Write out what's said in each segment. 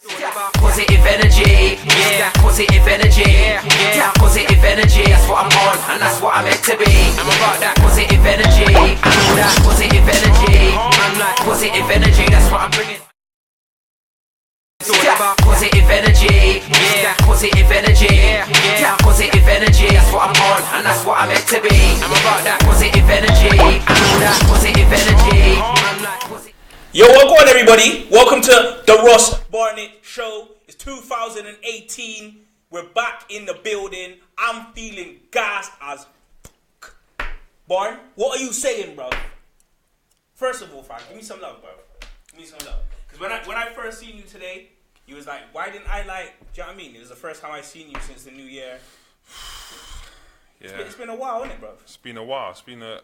Positive energy, yeah. Positive energy, yeah. Positive energy, that's what I'm on, and that's what I'm meant to be. I'm about that positive energy. I know that positive energy. I'm like positive energy, that's what I'm bringing. Positive energy, yeah. Positive energy, yeah. Positive energy, that's what I'm on, and that's what I'm meant to be. I'm about that positive energy. I know that positive energy. I'm like positive. Yo, welcome on everybody. Welcome to the Ross Barnett Show. It's 2018. We're back in the building. I'm feeling gassed as fuck. Barn, what are you saying, bro? First of all, fam, give me some love, bro. Give me some love. Because when I first seen you today, you was like, why didn't I like, do you know what I mean? It was the first time I seen you since the new year. Yeah. It's been a while, isn't it, bro? It's been a while. It's been a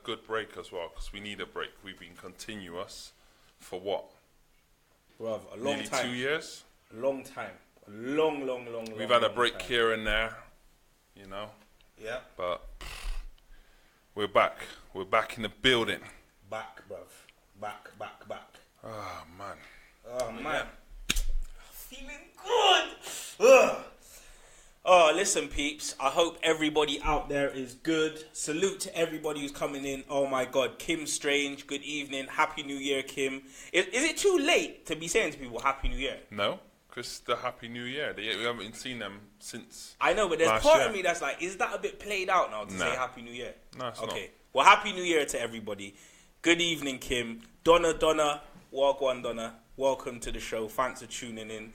good break as well, because we need a break. We've been continuous for what? Bro, a long Nearly time. 2 years? A long time. A long. We've had a long break time. here and there, you know. Yeah. But we're back. We're back in the building. Back, bruv. Back. Oh, man. Oh, man. Feeling good. Ugh. Oh, listen, peeps. I hope everybody out there is good. Salute to everybody who's coming in. Oh, my God. Kim Strange, good evening. Happy New Year, Kim. Is it too late to be saying to people Happy New Year? No, because the Happy New Year. We haven't seen them since I know, but there's last part year. of me that's like, is that a bit played out now to Nah. say Happy New Year? No, it's not. Okay. Well, Happy New Year to everybody. Good evening, Kim. Donna. Wagwan Donna. Welcome to the show. Thanks for tuning in.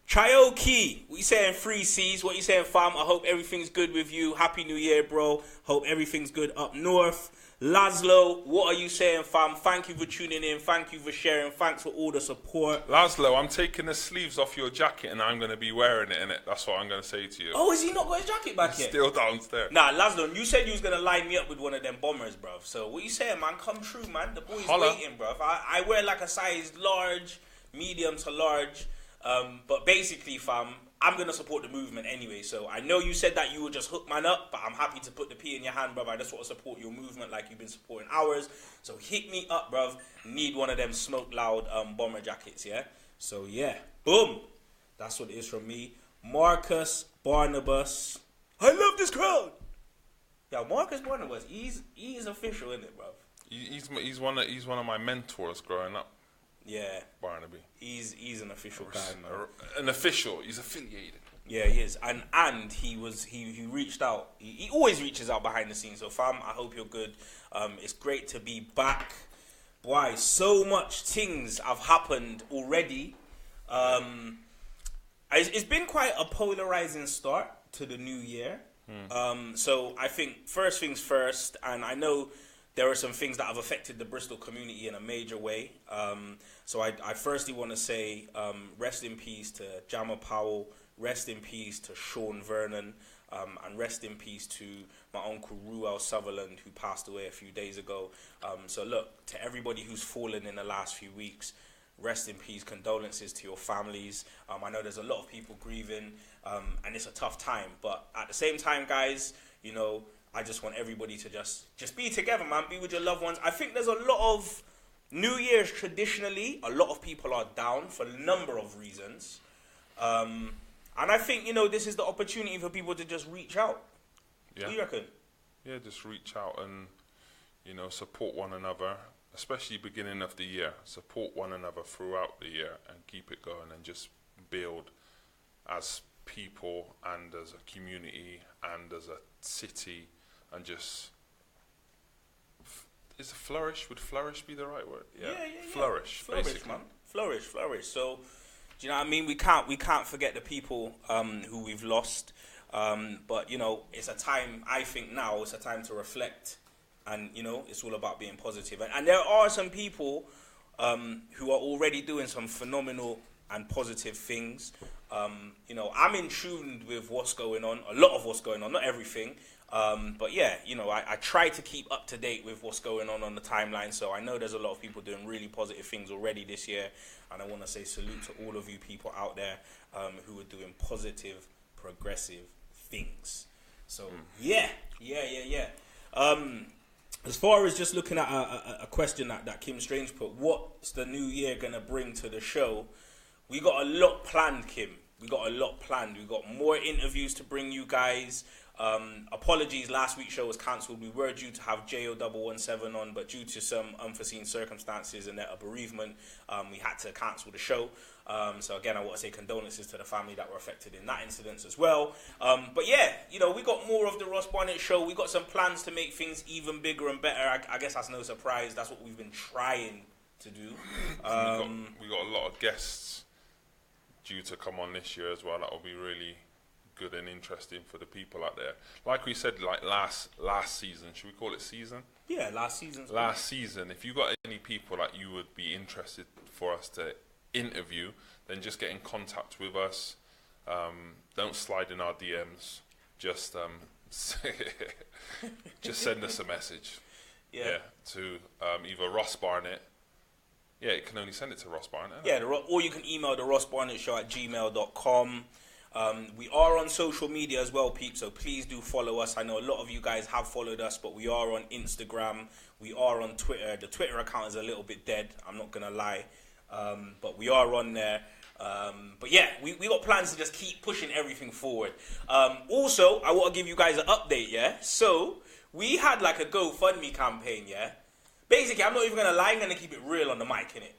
Chayoki, what you saying, 3Cs? What you saying, fam? I hope everything's good with you. Happy New Year, bro. Hope everything's good up north. Laszlo, what are you saying, fam? Thank you for tuning in. Thank you for sharing. Thanks for all the support. Laszlo, I'm taking the sleeves off your jacket and I'm going to be wearing it, innit? That's what I'm going to say to you. Oh, has he not got his jacket back yet? Still downstairs. Nah, Laszlo, you said you was going to line me up with one of them bombers, bruv. So what you saying, man? Come true, man. The boy's Holla. waiting, bruv. I wear like a size large, medium to large. But basically, fam, I'm going to support the movement anyway. So I know you said that you would just hook man up, but I'm happy to put the P in your hand, bruv. I just want to support your movement like you've been supporting ours. So hit me up, bruv. Need one of them smoke loud bomber jackets, yeah? So yeah, boom. That's what it is from me. Marcus Barnabas. I love this crowd. Yeah, Marcus Barnabas, he is official, isn't it, bruv? He's one of my mentors growing up. Yeah. Barnaby. He's an official guy, man. An official. He's affiliated. Yeah, he is. And he reached out. He always reaches out behind the scenes. So fam, I hope you're good. It's great to be back. Boy, so much things have happened already. It's been quite a polarizing start to the new year. So I think first things first, and I know there are some things that have affected the Bristol community in a major way. So I firstly want to say rest in peace to Jama Powell, rest in peace to Sean Vernon, and rest in peace to my uncle Ruel Sutherland, who passed away a few days ago. So look, to everybody who's fallen in the last few weeks, rest in peace, condolences to your families. I know there's a lot of people grieving, and it's a tough time. But at the same time, guys, you know, I just want everybody to just be together, man. Be with your loved ones. I think there's a lot of New Year's traditionally, a lot of people are down for a number of reasons. And I think, you know, this is the opportunity for people to just reach out. Yeah. What do you reckon? Yeah, just reach out and, you know, support one another, especially beginning of the year. Support one another throughout the year and keep it going and just build as people and as a community and as a city. And just, is flourish? Would flourish be the right word? Yeah. Flourish, basically. Man. Flourish. So, do you know what I mean? We can't forget the people who we've lost. But, you know, it's a time, I think now, it's a time to reflect. And, you know, it's all about being positive. And there are some people who are already doing some phenomenal and positive things. You know, I'm in tune with what's going on, a lot of what's going on, not everything. But yeah, you know, I try to keep up to date with what's going on the timeline. So I know there's a lot of people doing really positive things already this year. And I want to say salute to all of you people out there who are doing positive, progressive things. So yeah. As far as just looking at a question that Kim Strange put, what's the new year going to bring to the show? We got a lot planned, Kim. We got a lot planned. We got more interviews to bring you guys. Apologies, last week's show was cancelled. We were due to have JO117 on, but due to some unforeseen circumstances and a bereavement, we had to cancel the show. So again, I want to say condolences to the family that were affected in that incident as well. But yeah, you know, we got more of the Ross Barnett show. We got some plans to make things even bigger and better. I guess that's no surprise. That's what we've been trying to do. We got a lot of guests due to come on this year as well. That will be really good and interesting for the people out there. Like we said, like last season, should we call it season? Yeah, last season. Last season, if you got any people that you would be interested for us to interview, then just get in contact with us. Don't slide in our DMs. Just just send us a message. Yeah. To either Ross Barnett. Yeah, you can only send it to Ross Barnett. Yeah, or you can email the rossbarnettshow@gmail.com. We are on social media as well, peeps, so please do follow us. I know a lot of you guys have followed us, but we are on Instagram. We are on Twitter. The Twitter account is a little bit dead, I'm not going to lie. But we are on there. But yeah, we got plans to just keep pushing everything forward. Also, I want to give you guys an update, yeah? So, we had like a GoFundMe campaign, yeah? Basically, I'm not even going to lie, I'm going to keep it real on the mic, innit?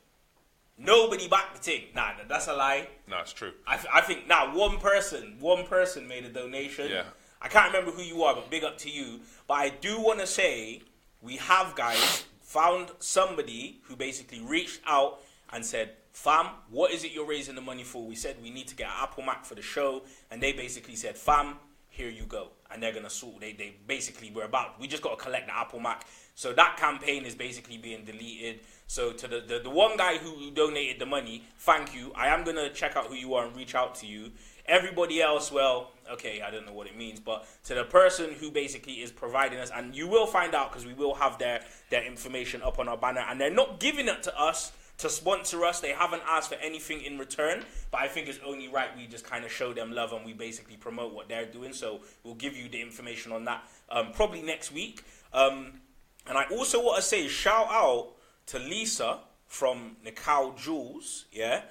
Nobody backed the thing. Nah, that's a lie. No, it's true. I think, one person made a donation. Yeah. I can't remember who you are, but big up to you. But I do want to say, we have, guys, found somebody who basically reached out and said, fam, what is it you're raising the money for? We said we need to get an Apple Mac for the show. And they basically said, fam, here you go. And they're going to sort, they basically, we just got to collect the Apple Mac. So that campaign is basically being deleted. So to the one guy who donated the money, thank you. I am going to check out who you are and reach out to you. Everybody else, well, okay, I don't know what it means. But to the person who basically is providing us, and you will find out because we will have their information up on our banner. And they're not giving it to us to sponsor us. They haven't asked for anything in return. But I think it's only right we just kind of show them love and we basically promote what they're doing. So we'll give you the information on that probably next week. And I also want to say shout out to Lisa from Nicole Jules, yeah?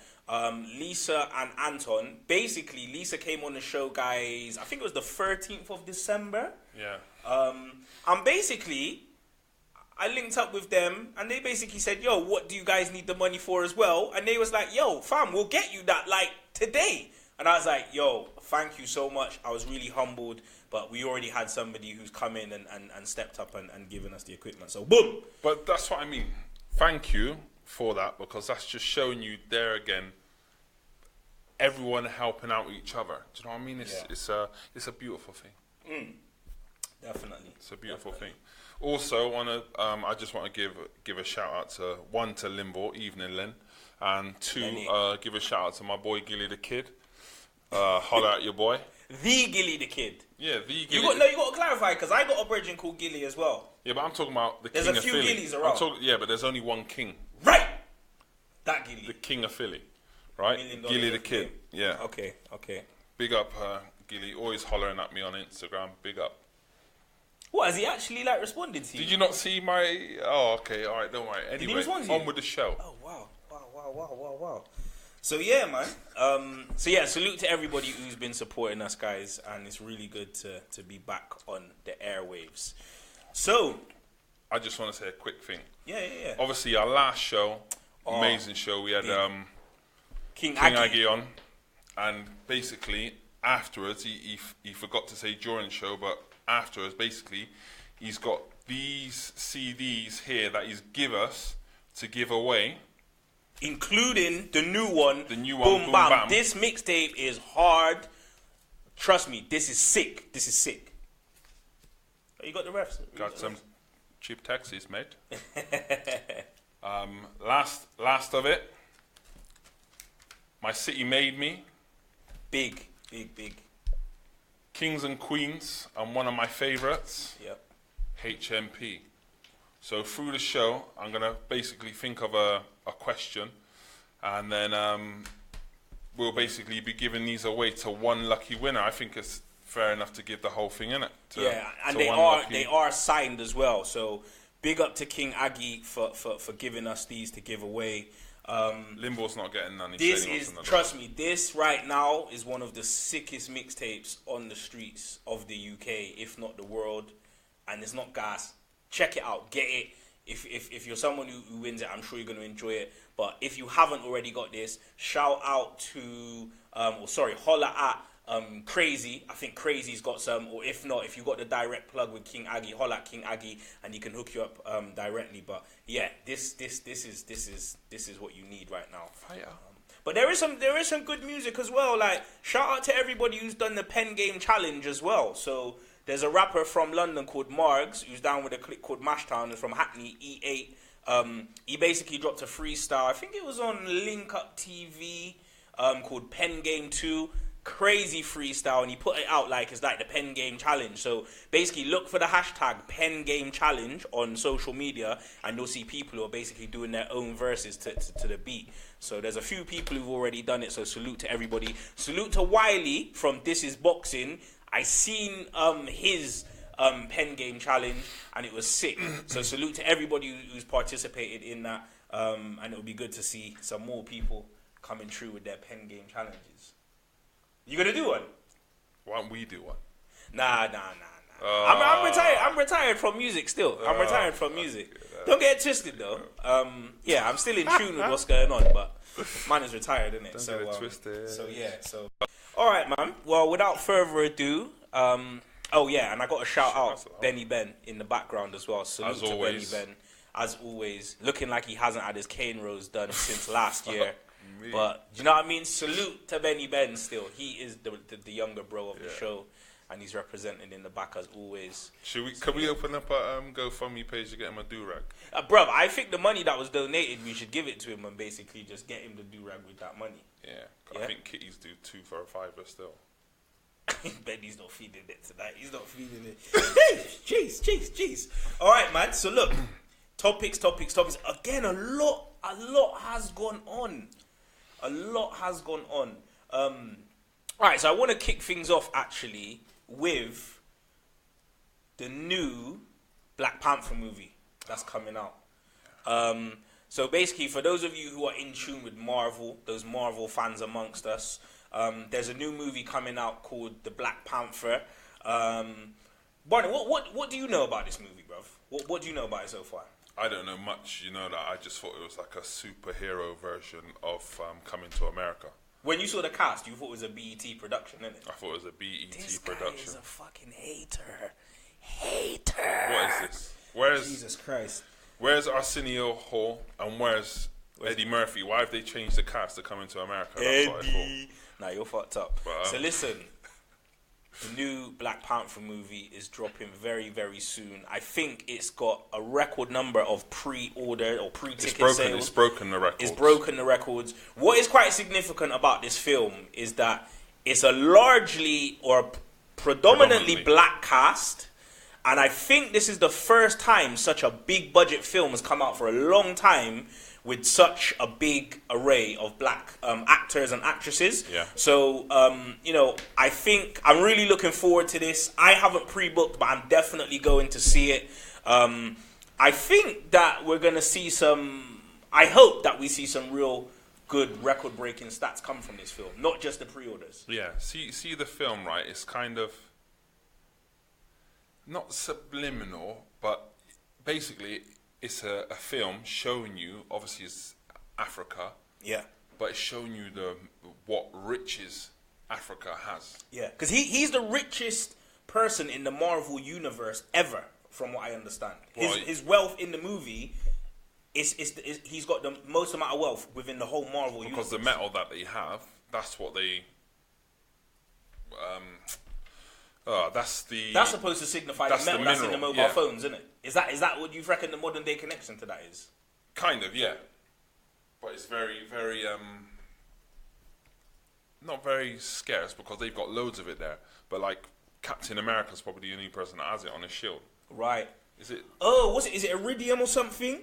Lisa and Anton. Basically, Lisa came on the show, guys, I think it was the 13th of December. Yeah. And basically, I linked up with them, and they basically said, yo, what do you guys need the money for as well? And they was like, yo, fam, we'll get you that, like, today. And I was like, yo, thank you so much. I was really humbled. But we already had somebody who's come in and stepped up and given us the equipment. So, boom. But that's what I mean. Thank you for that, because that's just showing you there again, everyone helping out each other. Do you know what I mean? It's a beautiful thing. Definitely. It's a beautiful thing. Also, I just want to give a shout out to one, to Limbo, evening Lynn, and two, give a shout out to my boy Gilly the Kid. Holler at your boy. The Gilly the Kid. Yeah, the Gilly. You got to clarify, because I got a brethren called Gilly as well. Yeah, but I'm talking about the There's king a of few Philly. Gillies around. Yeah, but there's only one king. Right. That Gilly. The king of Philly, right? Gilly the Kid. Yeah. Okay. Big up, Gilly. Always hollering at me on Instagram. Big up. What, has he actually like responded to you? Did you not see my? Oh, okay. All right. Don't worry. Anyway, Did he respond to you? on with the show. Oh wow. So yeah, man. Salute to everybody who's been supporting us, guys, and it's really good to be back on the airwaves. So, I just want to say a quick thing. Yeah. Obviously, our last show, amazing show. We had King Aggie on, and basically afterwards, he forgot to say during the show, but afterwards, basically, he's got these CDs here that he's give us to give away. Including the new one. The new one, Boom Bam. Bam. This mixtape is hard. Trust me, this is sick. Oh, you got the refs? Got some cheap taxis, mate. Last of it. My City Made Me. Big. Kings and Queens, and one of my favorites. Yep. HMP. So through the show, I'm going to basically think of a question, and then we'll basically be giving these away to one lucky winner. I think it's fair enough to give the whole thing, innit? And they are signed as well. So big up to King Aggie for giving us these to give away. Limbo's not getting none. Trust me, this right now is one of the sickest mixtapes on the streets of the UK, if not the world. And it's not gas. Check it out. Get it. If you're someone who wins it, I'm sure you're going to enjoy it. But if you haven't already got this, shout out to, holla at Crazy. I think Crazy's got some, or if not, if you got the direct plug with King Aggie, holla at King Aggie, and he can hook you up directly. But yeah, this is what you need right now. Fire. But there is some good music as well. Like, shout out to everybody who's done the pen game challenge as well. So there's a rapper from London called Margs who's down with a clique called Mashtown and from Hackney, E8. He basically dropped a freestyle. I think it was on Link Up TV called Pen Game 2. Crazy freestyle, and he put it out like it's like the pen game challenge. So basically look for the hashtag pen game challenge on social media, and you'll see people who are basically doing their own verses to the beat. So there's a few people who've already done it, so salute to everybody. Salute to Wiley from This Is Boxing. I seen his pen game challenge, and it was sick. So salute to everybody who's participated in that, and it would be good to see some more people coming through with their pen game challenges. You gonna do one? Why don't we do one? Nah. I'm retired. I'm retired from music still. I'm retired from music. Don't get it twisted though. Yeah, I'm still in tune with what's going on, but mine is retired, isn't it? Don't get it twisted. So all right, man. Well, without further ado, and I got to shout out Benny Ben in the background as well. Salute to Benny Ben, as always, looking like he hasn't had his cane rows done since last year. But you know what I mean? Salute to Benny Ben still. He is the younger bro of the show, and he's represented in the back as always. Can we open up a GoFundMe page to get him a do-rag? Bruv, I think the money that was donated, we should give it to him and basically just get him the do-rag with that money. Yeah? I think Kitties do 2 for a $5 still. Benny's not feeding it tonight. He's not feeding it. Jeez. All right, man. So look, topics. Again, a lot has gone on. Alright, so I want to kick things off actually with the new Black Panther movie that's coming out. So basically, for those of you who are in tune with Marvel, those Marvel fans amongst us, there's a new movie coming out called The Black Panther. Barnett, what do you know about this movie, bruv? What do you know about it so far? I don't know much, that I just thought it was like a superhero version of Coming to America. When you saw the cast, you thought it was a BET production, innit? I thought it was a BET production. This guy is a fucking hater. What is this? Jesus Christ. Where's Arsenio Hall and where's Eddie Murphy? Why have they changed the cast to Coming to America? That's what I thought. Nah, you're fucked up. But, so listen. The new Black Panther movie is dropping very, very soon. I think it's got a record number of pre-order or pre-ticket sales. It's broken the records. What is quite significant about this film is that it's a largely or predominantly black cast. And I think this is the first time such a big budget film has come out for a long time with such a big array of black actors and actresses. Yeah. So, I think I'm really looking forward to this. I haven't pre-booked, but I'm definitely going to see it. I think that we're going to see I hope that we see some real good record-breaking stats come from this film, not just the pre-orders. Yeah, see the film, right? It's kind of not subliminal, but basically it's a film showing you, obviously it's Africa. Yeah. But it's showing you what riches Africa has. Yeah, because he's the richest person in the Marvel universe ever, from what I understand. His wealth in the movie he's got the most amount of wealth within the whole Marvel universe. Because the metal that they have, that's what they that's supposed to signify the metal that's in the mobile phones, isn't it? Is that what you reckon the modern day connection to that is? Kind of, yeah. But it's very, very not very scarce because they've got loads of it there. But like Captain America's probably the only person that has it on his shield. Right. Is it? Oh, what's it? Is it Iridium or something?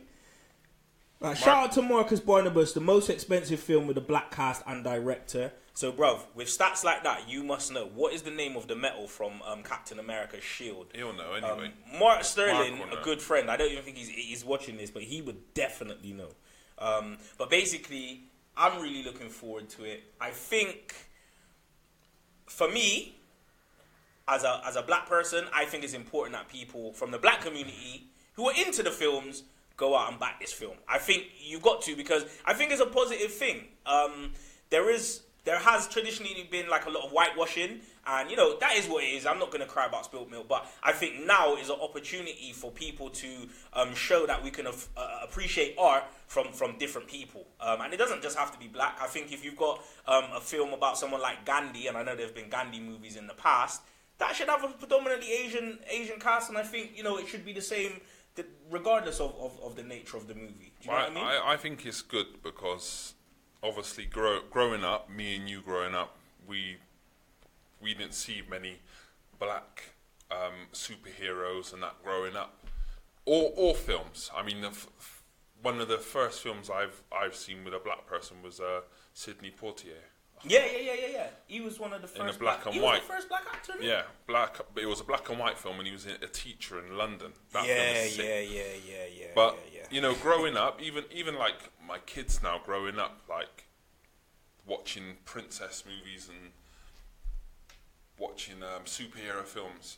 Right, shout out to Marcus Barnabas, the most expensive film with a black cast and director. So, bruv, with stats like that, you must know. What is the name of the metal from Captain America's shield? He'll know anyway. Mark Sterling, a good friend. I don't even think he's watching this, but he would definitely know. But basically, I'm really looking forward to it. I think, for me, as a black person, I think it's important that people from the black community who are into the films go out and back this film. I think you got to, because I think it's a positive thing. There has traditionally been like a lot of whitewashing, and you know that is what it is. I'm not going to cry about spilt milk, but I think now is an opportunity for people to show that we can appreciate art from different people, and it doesn't just have to be black. I think if you've got a film about someone like Gandhi, and I know there's been Gandhi movies in the past, that should have a predominantly Asian cast, and I think it should be the same regardless of the nature of the movie. Do you know what I mean? I think it's good because obviously growing up, me and you growing up, we didn't see many black superheroes and that growing up, or films. I mean, one of the first films I've seen with a black person was Sidney Poitier. Yeah. He was one of the first in the black and he white. was the first black actor. Yeah, black. But it was a black and white film, and he was a teacher in London. That Yeah. film was sick. But growing up, even like my kids now growing up, like watching princess movies and watching superhero films,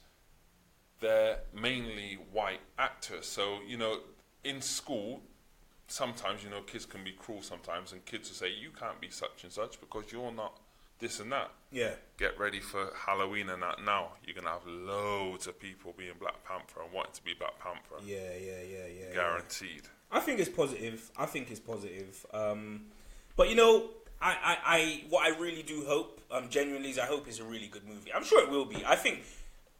they're mainly white actors. So in school, sometimes kids can be cruel sometimes, and kids will say you can't be such and such because you're not this and that. Yeah. Get ready for Halloween and that now. You're gonna have loads of people being Black Panther and wanting to be Black Panther. Yeah. Guaranteed. I think it's positive. But I what I really do hope, genuinely, is I hope it's a really good movie. I'm sure it will be. I think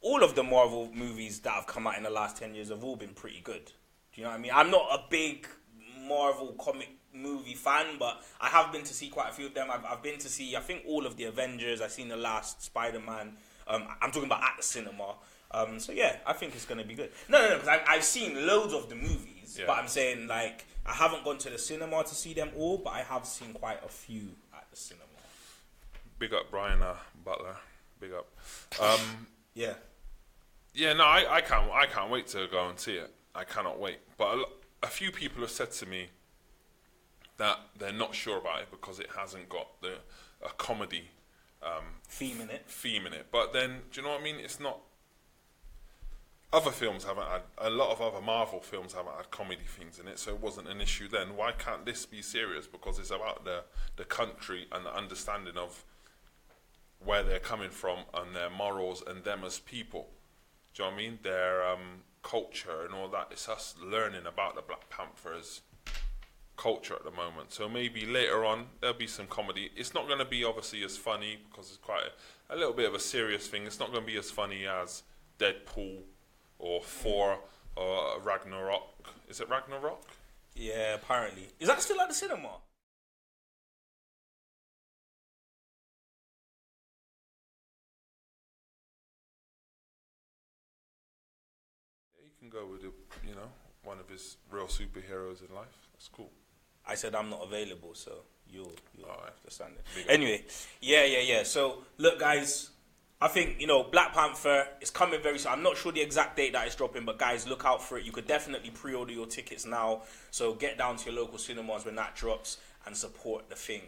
all of the Marvel movies that have come out in the last 10 years have all been pretty good. Do you know what I mean? I'm not a big Marvel comic movie fan, but I have been to see quite a few of them. I've been to see, I think, all of the Avengers. I've seen the last Spider-Man. I'm talking about at the cinema. So yeah, I think it's going to be good. No, because I've seen loads of the movies, but I'm saying, like, I haven't gone to the cinema to see them all, but I have seen quite a few at the cinema. Big up Brian Butler. Big up. Yeah. Yeah, no, I can't wait to go and see it. I cannot wait. But a few people have said to me that they're not sure about it because it hasn't got a comedy theme in it. But then, do you know what I mean? It's not. Other films haven't had, a lot of other Marvel films haven't had comedy things in it, so it wasn't an issue then. Why can't this be serious? Because it's about the country and the understanding of where they're coming from and their morals and them as people. Do you know what I mean? Their culture and all that. It's us learning about the Black Panthers culture at the moment. So maybe later on there'll be some comedy. It's not going to be obviously as funny because it's quite a little bit of a serious thing. It's not going to be as funny as Deadpool or Thor or Ragnarok. Is it Ragnarok? Yeah, apparently. Is that still at the cinema? Yeah, you can go with one of his real superheroes in life. That's cool. I said I'm not available, so you'll understand it. Big Anyway, yeah. So look, guys, I think Black Panther is coming very soon. I'm not sure the exact date that it's dropping, but guys, look out for it. You could definitely pre-order your tickets now. So get down to your local cinemas when that drops and support the thing.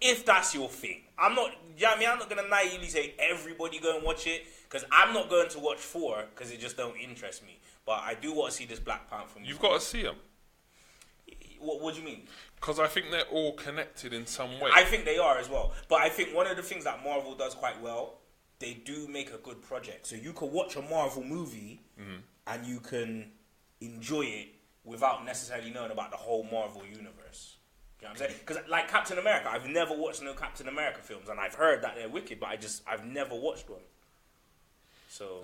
If that's your thing, I'm not gonna naively say everybody go and watch it, because I'm not going to watch 4 because it just don't interest me. But I do want to see this Black Panther movie. You've got to see them. What do you mean? Because I think they're all connected in some way. I think they are as well. But I think one of the things that Marvel does quite well, they do make a good project. So you can watch a Marvel movie and you can enjoy it without necessarily knowing about the whole Marvel universe. You know what I'm saying? Because like Captain America, I've never watched no Captain America films, and I've heard that they're wicked, but I've never watched one. So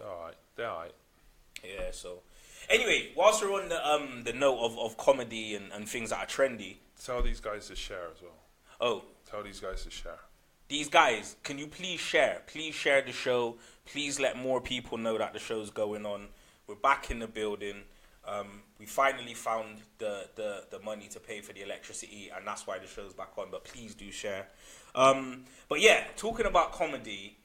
They're alright. Yeah, so anyway, whilst we're on the note of comedy and things that are trendy, Tell these guys to share as well. Oh. Tell these guys to share. These guys, can you please share? Please share the show. Please let more people know that the show's going on. We're back in the building. We finally found the money to pay for the electricity, and that's why the show's back on. But please do share. But yeah, talking about comedy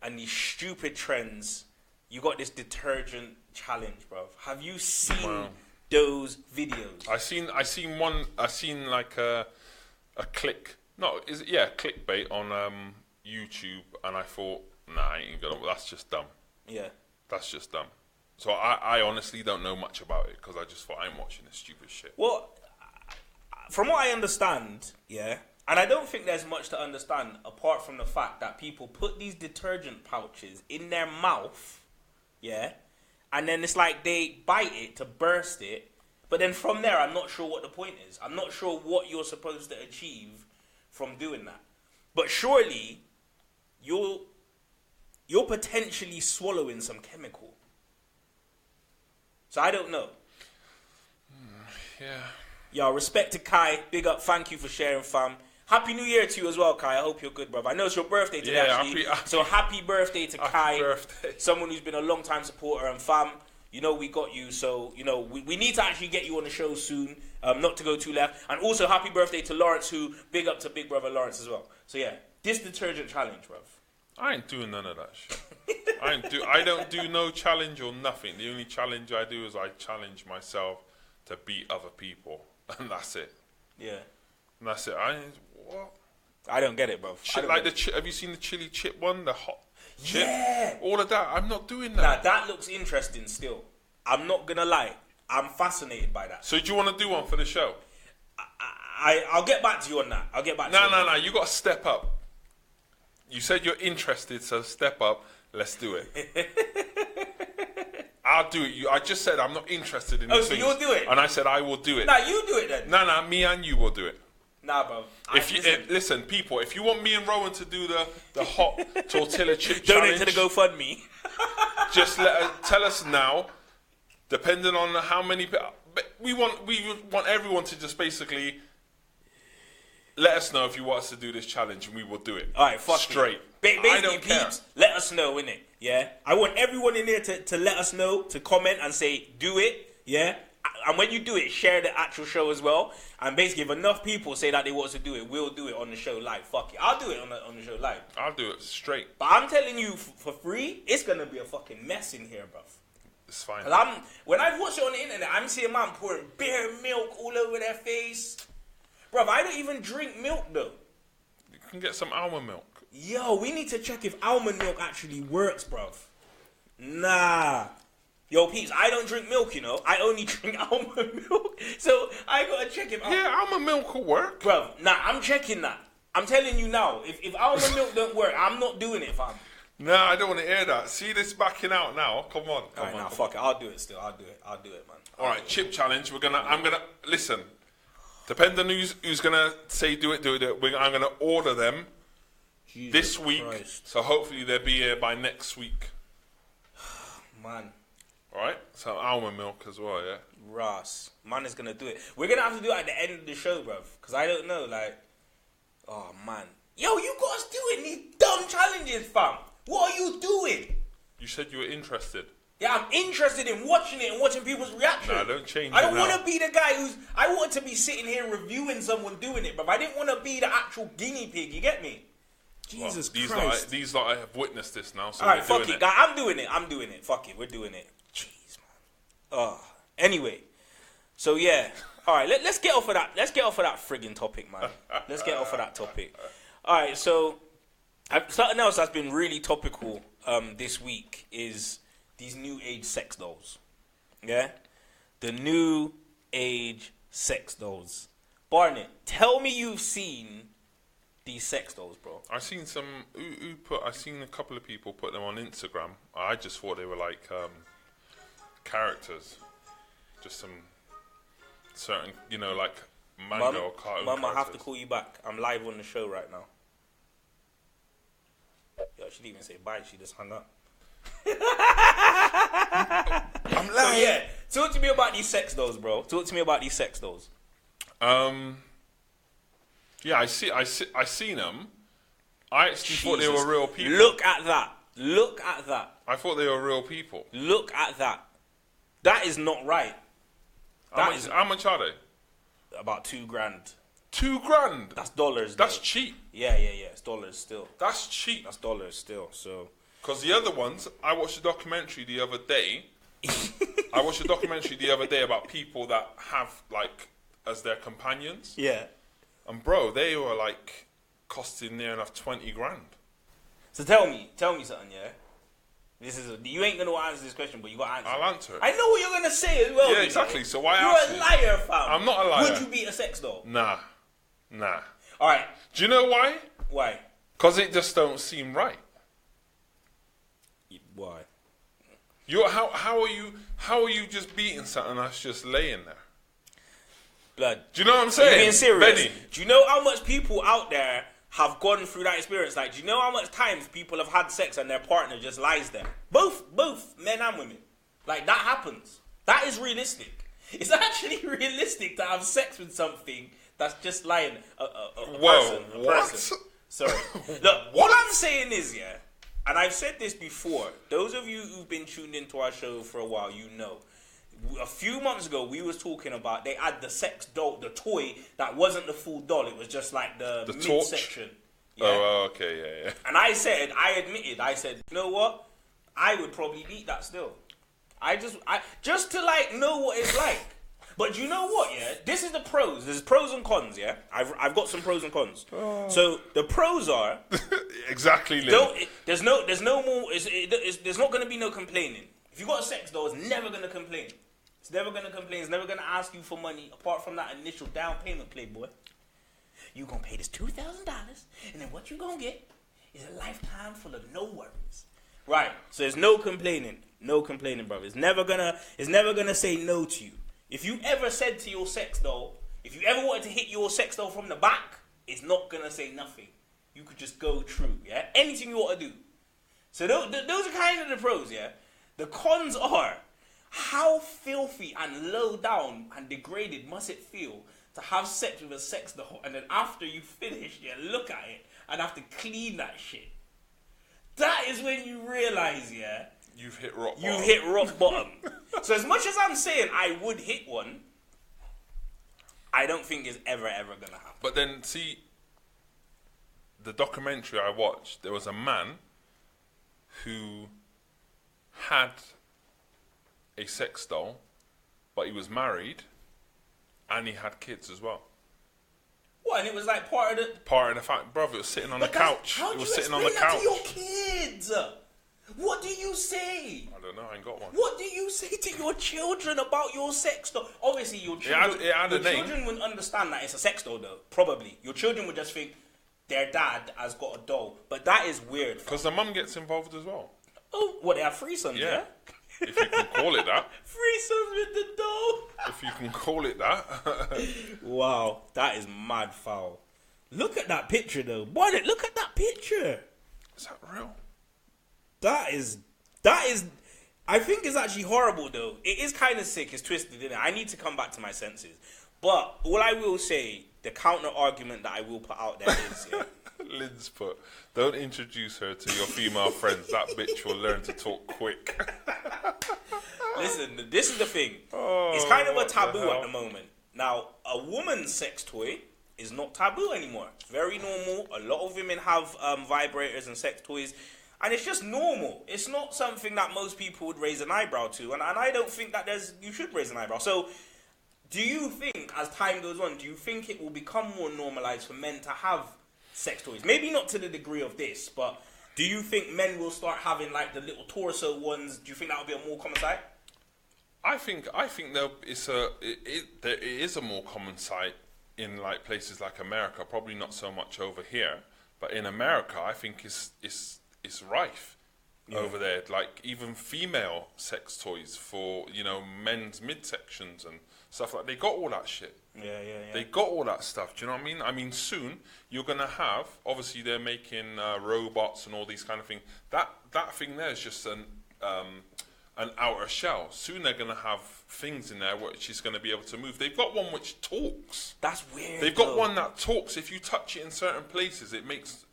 and these stupid trends, you got this detergent challenge, bro. Have you seen those videos. I seen like a click. No, is it? Yeah, clickbait on YouTube, and I thought, nah, I ain't gonna. That's just dumb. Yeah. That's just dumb. So I honestly don't know much about it because I just thought I'm watching this stupid shit. Well, from what I understand, yeah, and I don't think there's much to understand apart from the fact that people put these detergent pouches in their mouth, yeah, and then it's like they bite it to burst it, but then from there I'm not sure what the point is. I'm not sure what you're supposed to achieve from doing that. But surely you're potentially swallowing some chemical. So I don't know. Yeah. Yo, respect to Kai. Big up. Thank you for sharing, fam. Happy New Year to you as well, Kai. I hope you're good, brother. I know it's your birthday today, actually. So happy birthday to Kai. Birthday. Someone who's been a long time supporter. And fam, you know we got you. So, you know, we need to actually get you on the show soon. Not to go too left. And also happy birthday to Lawrence, who big up to big brother Lawrence as well. So yeah, this detergent challenge, bruv. I ain't doing none of that shit. I don't do no challenge or nothing. The only challenge I do is I challenge myself to beat other people, and that's it. Yeah. And that's it. What? I don't get it, bro. Have you seen the chili chip one? The hot chip? Yeah. All of that. I'm not doing that. Nah, that looks interesting still. I'm not gonna lie. I'm fascinated by that. So do you want to do one for the show? I'll get back to you on that. No. You got to step up. You said you're interested, so step up. Let's do it. I'll do it. I just said I'm not interested in this. Oh, so you'll do it? And I said I will do it. Nah, you do it then. No, me and you will do it. Nah, bro. Listen, people, if you want me and Rowan to do the hot tortilla chip donate challenge, to the GoFundMe. just tell us now. Depending on how many, we want everyone to just basically let us know if you want us to do this challenge, and we will do it. All right, fuck straight. Basically, I don't care. Peeps, let us know, innit? Yeah, I want everyone in there to let us know, to comment and say do it. Yeah, and when you do it, share the actual show as well. And basically, if enough people say that they want to do it, we'll do it on the show live. Fuck it, I'll do it on the show live. I'll do it straight. But I'm telling you, for free, it's gonna be a fucking mess in here, bruv. It's fine. When I watch it on the internet, I'm seeing man pouring bare milk all over their face. Bruv, I don't even drink milk though. You can get some almond milk. Yo, we need to check if almond milk actually works, bruv. Nah. Yo, peeps, I don't drink milk, you know. I only drink almond milk. So I gotta check if almond milk will work. Bruv, nah, I'm checking that. I'm telling you now, if almond milk don't work, I'm not doing it, fam. No, I don't want to hear that. See this backing out now. Come on. Alright, now fuck it. I'll do it still. I'll do it, man. Alright, chip challenge. I'm gonna listen. Depending on who's gonna say do it. I'm gonna order them Jesus this week. Christ. So hopefully they'll be here by next week. Man. Alright? So almond milk as well, yeah? Ross. Man is gonna do it. We're gonna have to do it at the end of the show, bruv. Because I don't know, like... Oh, man. Yo, you got us doing these dumb challenges, fam. What are you doing? You said you were interested. Yeah, I'm interested in watching it and watching people's reaction. Nah, don't change I don't it now. want to be the guy I want to be sitting here reviewing someone doing it, bruv. I didn't want to be the actual guinea pig, you get me? Jesus Christ. These lot I have witnessed this now, so alright, fuck doing it, guy. I'm doing it. Fuck it, we're doing it. Jeez, man. Anyway. So, yeah. Alright, let's get off of that. Let's get off of that friggin' topic, man. Let's get off of that topic. Alright, so... something else that's been really topical this week is these new age sex dolls. Yeah? The new age sex dolls. Barnett, tell me you've seen these sex dolls, bro. I've seen I've seen a couple of people put them on Instagram. I just thought they were like characters. Just some certain, like manga or cartoon Mum, I have to characters. call you back. I'm live on the show right now. Yo, she didn't even say bye. She just hung up. I'm live. So yeah, talk to me about these sex dolls, bro. Yeah, I seen them. I actually thought they were real people. Look at that. I thought they were real people. Look at that. That is not right. How much are they? About $2,000. $2,000. That's dollars. That's though. cheap. Yeah. It's dollars still. That's cheap. That's dollars still. So. Because the other ones, I watched a documentary the other day. I watched a documentary the other day about people that have like as their companions. Yeah. And bro, they were like costing near enough 20 grand. So tell me something, yeah? You ain't gonna answer this question, but you gotta answer. I'll answer it. I know what you're gonna say as well. Yeah, exactly. So why You're ask a me? liar, fam. I'm not a liar. Would you beat a sex doll? Nah. Alright. Do you know why? Why? Because it just don't seem right. Why? How are you just beating something that's just laying there? Blood. Do you know what I'm Are saying? you being serious? Benny. Do you know how much people out there have gone through that experience? Like, do you know how much times people have had sex and their partner just lies there? Both men and women. Like, that happens. That is realistic. It's actually realistic to have sex with something that's just lying. A person. Sorry. Look, what I'm saying is, yeah, and I've said this before, those of you who've been tuned into our show for a while, you know. A few months ago, we was talking about they had the sex doll, the toy that wasn't the full doll. It was just like the midsection. Yeah? Oh, okay, yeah. And I said, you know what? I would probably eat that still. Just to like know what it's like. But you know what? Yeah, this is the pros. There's pros and cons. Yeah, I've got some pros and cons. Oh. So the pros are exactly. There's no more. There's not going to be no complaining. If you got a sex doll, it's never going to complain. It's never going to complain. It's never going to ask you for money apart from that initial down payment, playboy. You going to pay this $2,000 and then what you going to get is a lifetime full of no worries. Right. So there's no complaining. No complaining, brother. It's never going to say no to you. If you ever said to your sex doll, if you ever wanted to hit your sex doll from the back, it's not going to say nothing. You could just go true, yeah? Anything you want to do. So those are kind of the pros, yeah? The cons are, how filthy and low down and degraded must it feel to have sex with a sex doll and then after you finish, you look at it and have to clean that shit. That is when you realize, yeah, you've hit rock bottom. You hit rock bottom. So as much as I'm saying I would hit one, I don't think it's ever going to happen. But then, see, the documentary I watched, there was a man who had a sex doll, but he was married, and he had kids as well. What? And it was like part of the fact, brother. It was sitting on the couch. How do you explain that to your kids? What do you say? I don't know. I ain't got one. What do you say to your children about your sex doll? Obviously, your children, children wouldn't understand that it's a sex doll, though. Probably, your children would just think their dad has got a doll. But that is weird. Because the mum gets involved as well. Oh, what? They have threesomes, yeah? If you can call it that. Threesomes with the doll. If you can call it that. Wow, that is mad foul. Look at that picture, though. Barnett, look at that picture. Is that real? That is. I think it's actually horrible, though. It is kind of sick. It's twisted, isn't it? I need to come back to my senses. But all I will say, the counter argument that I will put out there is, yeah, Lynn's put, don't introduce her to your female friends. That bitch will learn to talk quick. Listen, this is the thing. It's kind of a taboo at the moment. Now, a woman's sex toy is not taboo anymore. It's very normal. A lot of women have vibrators and sex toys. And it's just normal. It's not something that most people would raise an eyebrow to. And I don't think that you should raise an eyebrow. So, do you think, as time goes on, do you think it will become more normalized for men to have sex toys? Maybe not to the degree of this, but do you think men will start having like the little torso ones? Do you think that will be a more common sight? I think there is a more common sight in like places like America. Probably not so much over here, but in America, I think it's rife over there. Like even female sex toys for men's midsections and stuff like. They got all that shit. Yeah. They got all that stuff. Do you know what I mean? I mean, soon you're gonna have. Obviously, they're making robots and all these kind of things. That thing there is just an outer shell. Soon they're gonna have things in there which is gonna be able to move. They've got one which talks. That's weird. They've got one that talks. If you touch it in certain places, it makes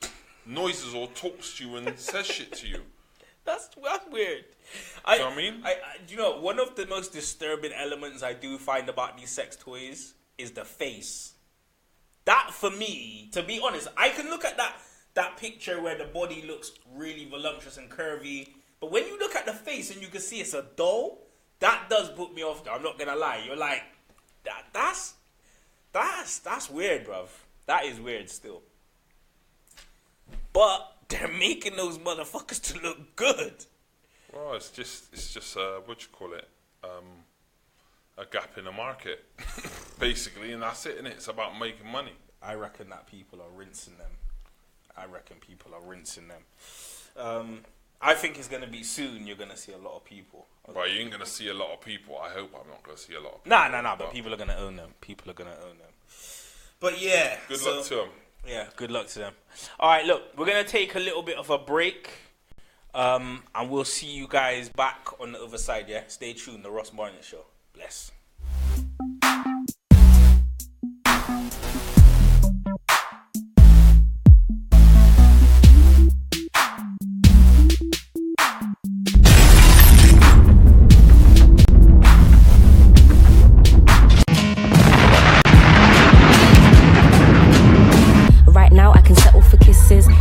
noises or talks to you and says shit to you. That's weird. Do you know what I mean? One of the most disturbing elements I do find about these sex toys is the face. That, for me, to be honest, I can look at that picture where the body looks really voluptuous and curvy, but when you look at the face and you can see it's a doll, that does put me off. Though. I'm not gonna lie. You're like, that's weird, bruv. That is weird still. But they're making those motherfuckers to look good. Well, it's just what you call it, a gap in the market, basically, and that's it. And it's about making money. I reckon that people are rinsing them. I think it's gonna be soon. You're gonna see a lot of people. Well, you ain't gonna see a lot of people. I hope I'm not gonna see a lot of people. Nah. But people are gonna own them. But yeah. Good luck to them. Yeah, good luck to them. All right, look, we're going to take a little bit of a break, and we'll see you guys back on the other side, yeah? Stay tuned, The Ross Barnett Show. Bless.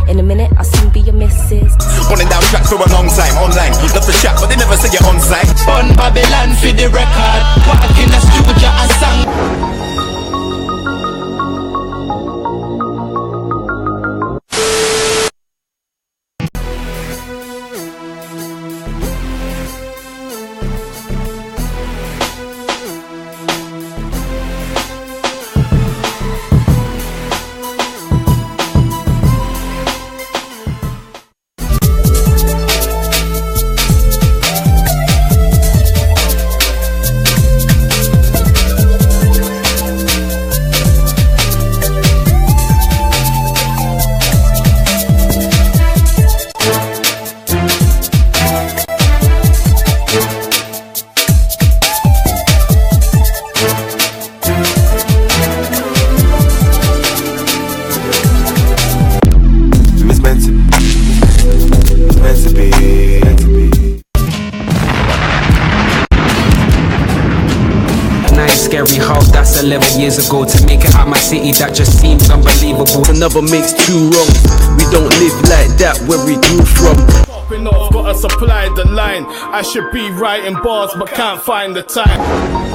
In a minute, I'll soon be your missus. Running down tracks for a long time, online. Love the chat, but they never say it on site. Fun Babylon for the record. Walk in the studio and sang. Scary house that's 11 years ago. To make it out my city, that just seems unbelievable. Another makes two wrongs. We don't live like that where we grew from. Popping off, gotta supply the line. I should be writing bars, but can't find the time.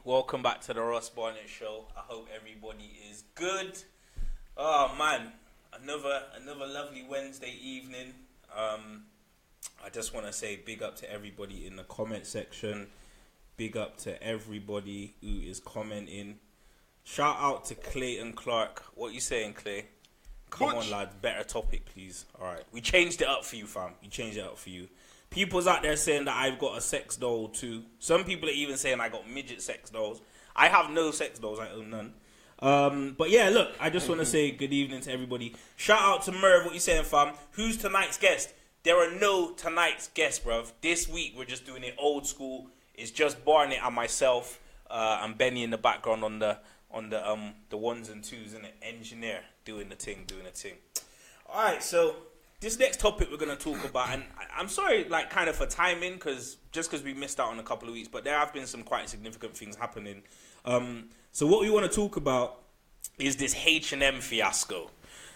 Welcome back to the Ross Barnett Show. I hope everybody is good. Oh man, another lovely Wednesday evening. I just want to say big up to everybody in the comment section. Big up to everybody who is commenting. Shout out to Clayton Clark. What you saying, Clay? Come on, lads. Better topic, please. All right, we changed it up for you, fam. We changed it up for you. People's out there saying that I've got a sex doll too. Some people are even saying I got midget sex dolls. I have no sex dolls. I own none. But yeah, look, I just want to say good evening to everybody. Shout out to Merv. What you saying, fam? Who's tonight's guest? There are no tonight's guests, bruv. This week we're just doing it old school. It's just Barnett and myself, and Benny in the background on the ones and twos, and the engineer doing the thing. All right, so. This next topic we're going to talk about, and I'm sorry, like, kind of for timing, because we missed out on a couple of weeks, but there have been some quite significant things happening. So what we want to talk about is this H&M fiasco.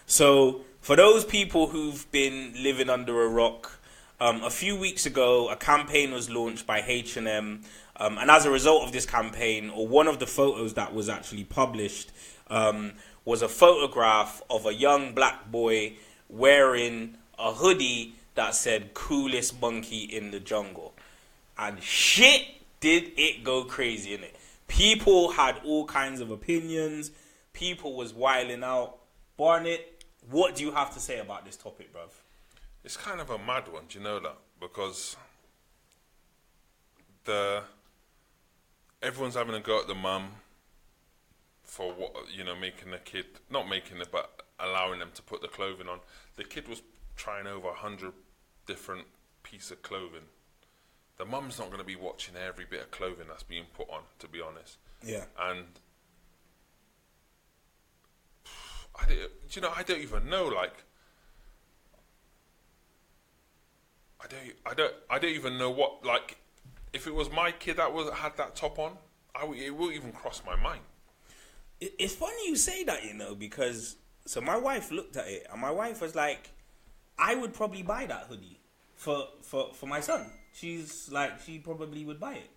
So for those people who've been living under a rock, a few weeks ago, a campaign was launched by H&M, and as a result of this campaign, or one of the photos that was actually published, was a photograph of a young black boy wearing a hoodie that said coolest monkey in the jungle. And shit did it go crazy, innit? People had all kinds of opinions. People was wilding out. Barnett, what do you have to say about this topic, bruv? It's kind of a mad one, do you know that? Because everyone's having a go at the mum. for what, you know, making the kid, not making it, but allowing them to put the clothing on. The kid was trying over 100 different pieces of clothing. The mum's not going to be watching every bit of clothing that's being put on, to be honest. Yeah. And I don't even know. Like, I don't even know what. Like, if it was my kid that had that top on, it wouldn't even cross my mind. It's funny you say that, you know, because so my wife looked at it and my wife was like, I would probably buy that hoodie for my son. She's like, she probably would buy it.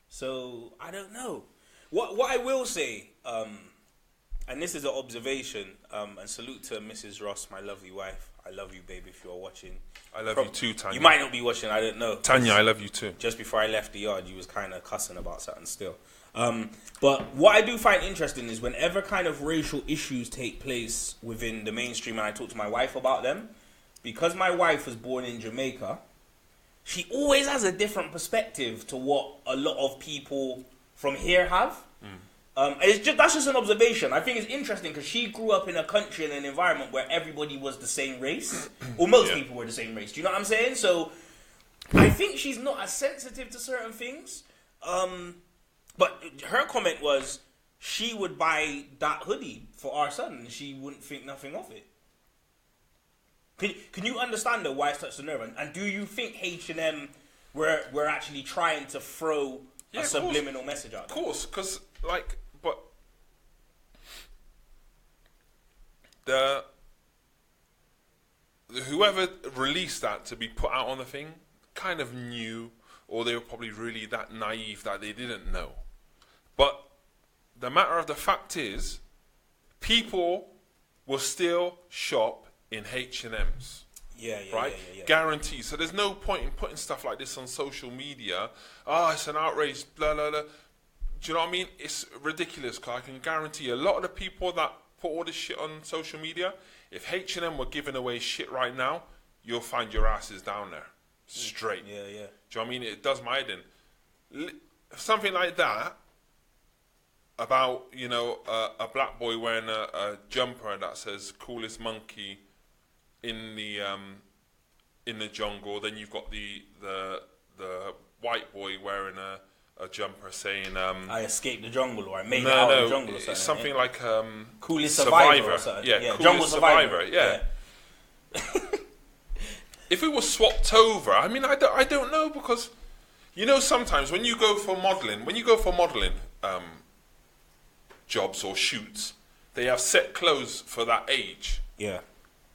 So I don't know. What I will say, and this is an observation, and salute to Mrs. Ross, my lovely wife. I love you, babe, if you are watching. I love you too, Tanya. You might not be watching, I don't know. Tanya, I love you too. Just before I left the yard, you was kind of cussing about something still. But what I do find interesting is whenever kind of racial issues take place within the mainstream, and I talk to my wife about them, because my wife was born in Jamaica, she always has a different perspective to what a lot of people from here have. That's just an observation. I think it's interesting because she grew up in a country and an environment where everybody was the same race, or most people were the same race. Do you know what I'm saying? So I think she's not as sensitive to certain things. But her comment was she would buy that hoodie for our son and she wouldn't think nothing of it. Can you understand though why it's touched the nerve? And do you think H&M were actually trying to throw a subliminal message out there? Of course, because whoever released that to be put out on the thing kind of knew, or they were probably really that naive that they didn't know. But the matter of the fact is, people will still shop in H&M's. Right? Yeah. Guaranteed. So there's no point in putting stuff like this on social media. It's an outrage, blah, blah, blah. Do you know what I mean? It's ridiculous, because I can guarantee a lot of the people that put all this shit on social media, if H&M were giving away shit right now, you'll find your asses down there. Straight. Yeah. Do you know what I mean? It does my head in. Something like that, about, you know, a black boy wearing a jumper that says "coolest monkey in the jungle." Then you've got the white boy wearing a jumper saying I escaped the jungle, or I made it out of the jungle, or something. It's something like coolest survivor or something. Yeah, jungle survivor. Yeah. If it was swapped over, I mean, I don't know, because, you know, sometimes when you go for modelling jobs or shoots, they have set clothes for that age. Yeah.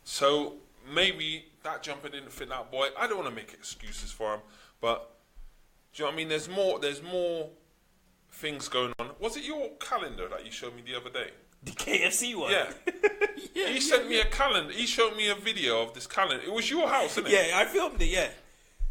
So maybe that jumper didn't fit that boy. I don't want to make excuses for him, but do you know what I mean? There's more things going on. Was it your calendar that you showed me the other day? The KFC one? Yeah. He sent me a calendar. He showed me a video of this calendar. It was your house, isn't it? Yeah, I filmed it, yeah.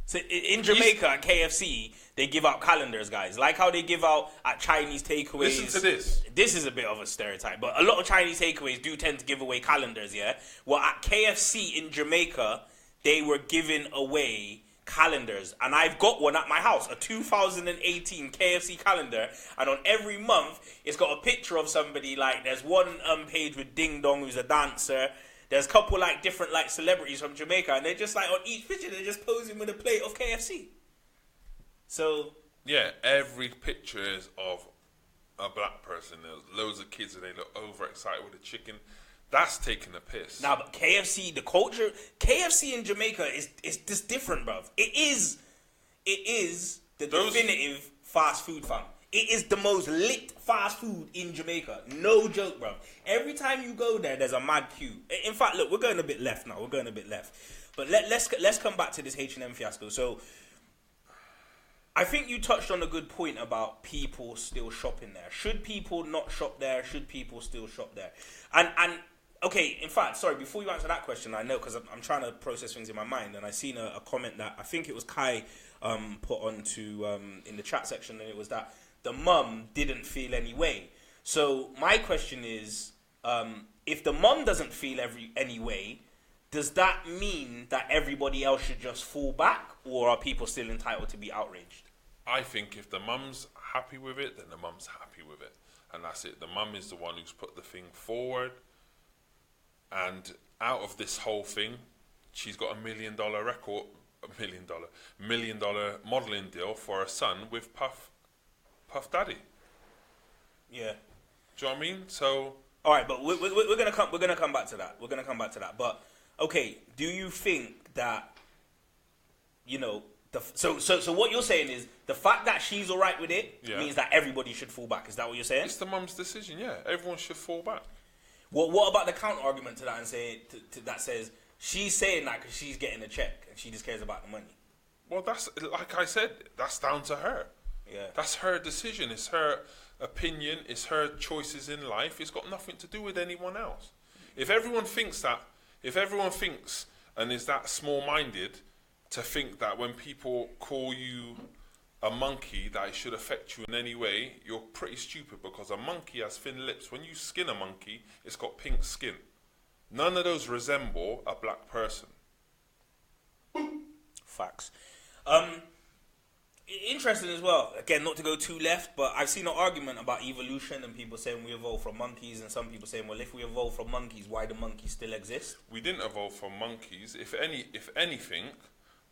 So in Jamaica, at KFC, they give out calendars, guys. Like how they give out at Chinese takeaways. Listen to this. This is a bit of a stereotype, but a lot of Chinese takeaways do tend to give away calendars, yeah? Well, at KFC in Jamaica, they were giving away calendars, and I've got one at my house, a 2018 KFC calendar, and on every month it's got a picture of somebody. Like there's one page with Ding Dong, who's a dancer. There's a couple like different like celebrities from Jamaica, and they're just like on each picture they're just posing with a plate of KFC. So yeah, every picture is of a black person. There's loads of kids and they look overexcited with a chicken. That's taking a piss. Nah, but KFC, the culture, KFC in Jamaica is just different, bruv. It is the definitive fast food, fam. It is the most lit fast food in Jamaica. No joke, bruv. Every time you go there, there's a mad queue. In fact, look, we're going a bit left now. But let's come back to this H&M fiasco. So I think you touched on a good point about people still shopping there. Should people not shop there? Should people still shop there? And okay, in fact, sorry, before you answer that question, I know, because I'm trying to process things in my mind, and I seen a comment that I think it was Kai put onto in the chat section, and it was that the mum didn't feel any way. So my question is, if the mum doesn't feel any way, does that mean that everybody else should just fall back, or are people still entitled to be outraged? I think if the mum's happy with it, then the mum's happy with it. and that's it. The mum is the one who's put the thing forward, and out of this whole thing, she's got $1 million $1 million modeling deal for her son with Puff Daddy. Yeah. Do you know what I mean? So. All right, but we're gonna come back to that. We're gonna come back to that. But okay, do you think that, you know, so what you're saying is the fact that she's all right with it means that everybody should fall back? Is that what you're saying? It's the mum's decision. Yeah, everyone should fall back. What about the counter argument to that and say that says she's saying that because she's getting a check and she just cares about the money? Well, that's, like I said, that's down to her. Yeah, that's her decision. It's her opinion. It's her choices in life. It's got nothing to do with anyone else. If everyone thinks and is that small-minded to think that when people call you a monkey that it should affect you in any way, you're pretty stupid, because a monkey has thin lips. When you skin a monkey, it's got pink skin. None of those resemble a black person. Facts. Interesting as well. Again, not to go too left, but I've seen an argument about evolution and people saying we evolved from monkeys, and some people saying, well, if we evolved from monkeys, why do monkeys still exist? We didn't evolve from monkeys. If anything,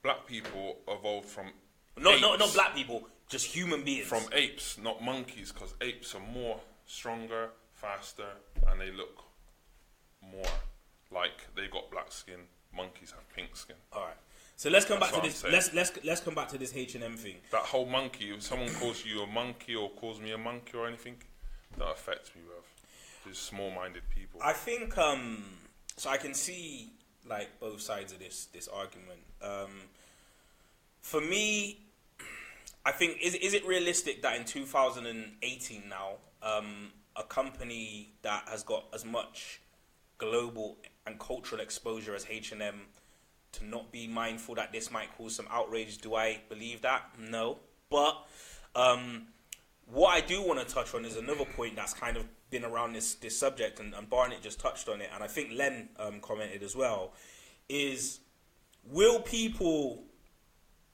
black people evolved from apes. Not black people, just human beings. From apes, not monkeys, because apes are more stronger, faster, and they look more like they've got black skin. Monkeys have pink skin. All right. So let's come back to this. Let's come back to this H&M thing. That whole monkey. If someone calls you a monkey or calls me a monkey or anything, that affects me, bruv. There's small-minded people. I think so. I can see like both sides of this argument. For me, I think is it realistic that in 2018 now, a company that has got as much global and cultural exposure as H&M to not be mindful that this might cause some outrage? Do I believe that? No. But what I do want to touch on is another point that's kind of been around this subject, and Barnett just touched on it, and I think Len commented as well, is will people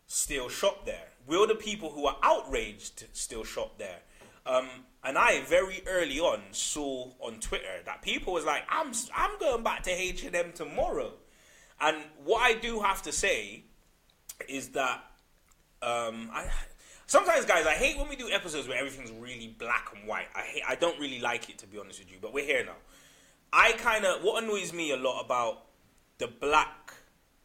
still shop there? Will the people who are outraged still shop there? And I very early on saw on Twitter that people was like, I'm going back to H&M tomorrow. And what I do have to say is that sometimes, guys, I hate when we do episodes where everything's really black and white. I don't really like it, to be honest with you, but we're here now. What annoys me a lot about the black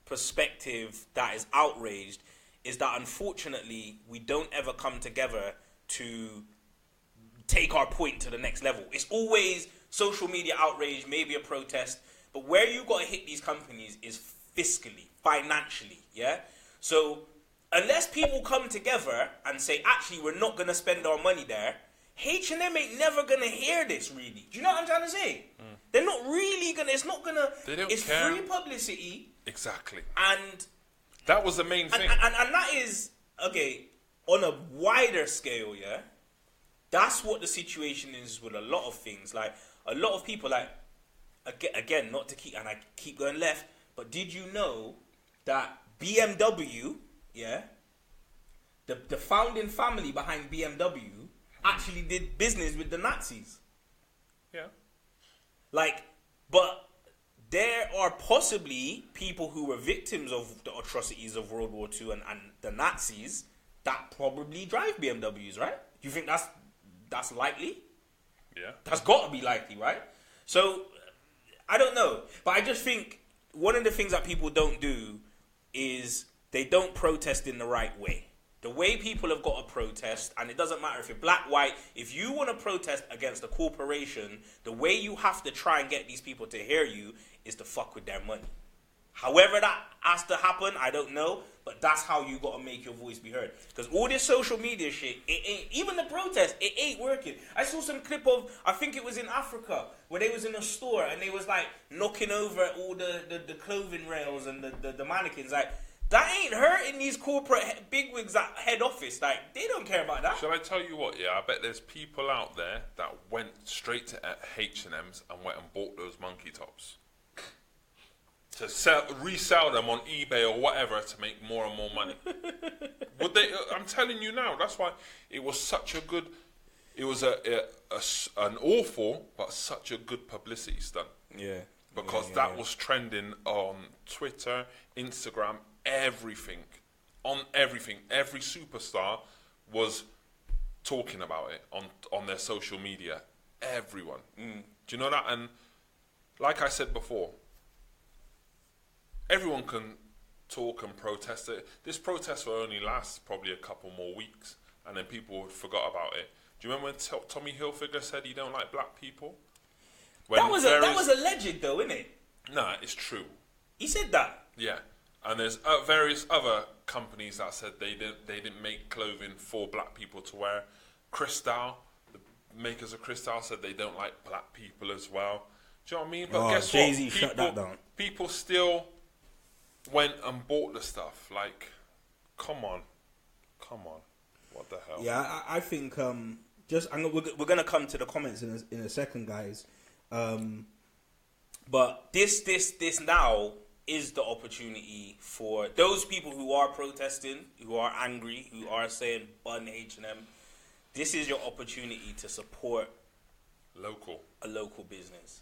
perspective that is outraged is that unfortunately we don't ever come together to take our point to the next level. It's always social media outrage, maybe a protest. But where you got to hit these companies is fiscally, financially, yeah? So unless people come together and say, actually, we're not going to spend our money there, H&M ain't never going to hear this, really. Do you know what I'm trying to say? They're not really going to, it's not going to, it's care. Free publicity. Exactly. And that was the main thing. And that is, okay, on a wider scale, yeah? That's what the situation is with a lot of things. Like, a lot of people, like, again, not to keep, and I keep going left, but did you know that BMW, yeah, the founding family behind BMW actually did business with the Nazis? Yeah. Like, but there are possibly people who were victims of the atrocities of World War II and the Nazis that probably drive BMWs, right? Do you think that's likely? Yeah. That's got to be likely, right? So I don't know, but I just think one of the things that people don't do is they don't protest in the right way. The way people have got to protest, and it doesn't matter if you're black, white, if you want to protest against a corporation, the way you have to try and get these people to hear you is to fuck with their money. However that has to happen, I don't know, but that's how you got to make your voice be heard. Because all this social media shit, it ain't, even the protest, it ain't working. I saw some clip of, I think it was in Africa, where they was in a store and they was like knocking over all the clothing rails and the mannequins. Like, that ain't hurting these corporate bigwigs at head office. Like, they don't care about that. Shall I tell you what, yeah, I bet there's people out there that went straight to H&M's and went and bought those monkey tops to resell them on eBay or whatever to make more and more money. Would they? I'm telling you now. That's why it was such a good it was an awful but such a good publicity stunt. Yeah. Because that was trending on Twitter, Instagram, everything. On everything. Every superstar was talking about it on their social media. Everyone. Do you know that? And like I said before, everyone can talk and protest it. This protest will only last probably a couple more weeks, and then people would forgot about it. Do you remember when Tommy Hilfiger said he don't like black people? That was alleged, though, isn't it? Nah, it's true. He said that. Yeah, and there's various other companies that said they didn't make clothing for black people to wear. Cristal, the makers of Cristal, said they don't like black people as well. Do you know what I mean? But guess Jay-Z what? shut that down. People still went and bought the stuff. Like, come on, what the hell? Yeah, I think we're gonna come to the comments in a second, guys. But this now is the opportunity for those people who are protesting, who are angry, who are saying "bun H&M." This is your opportunity to support a local business.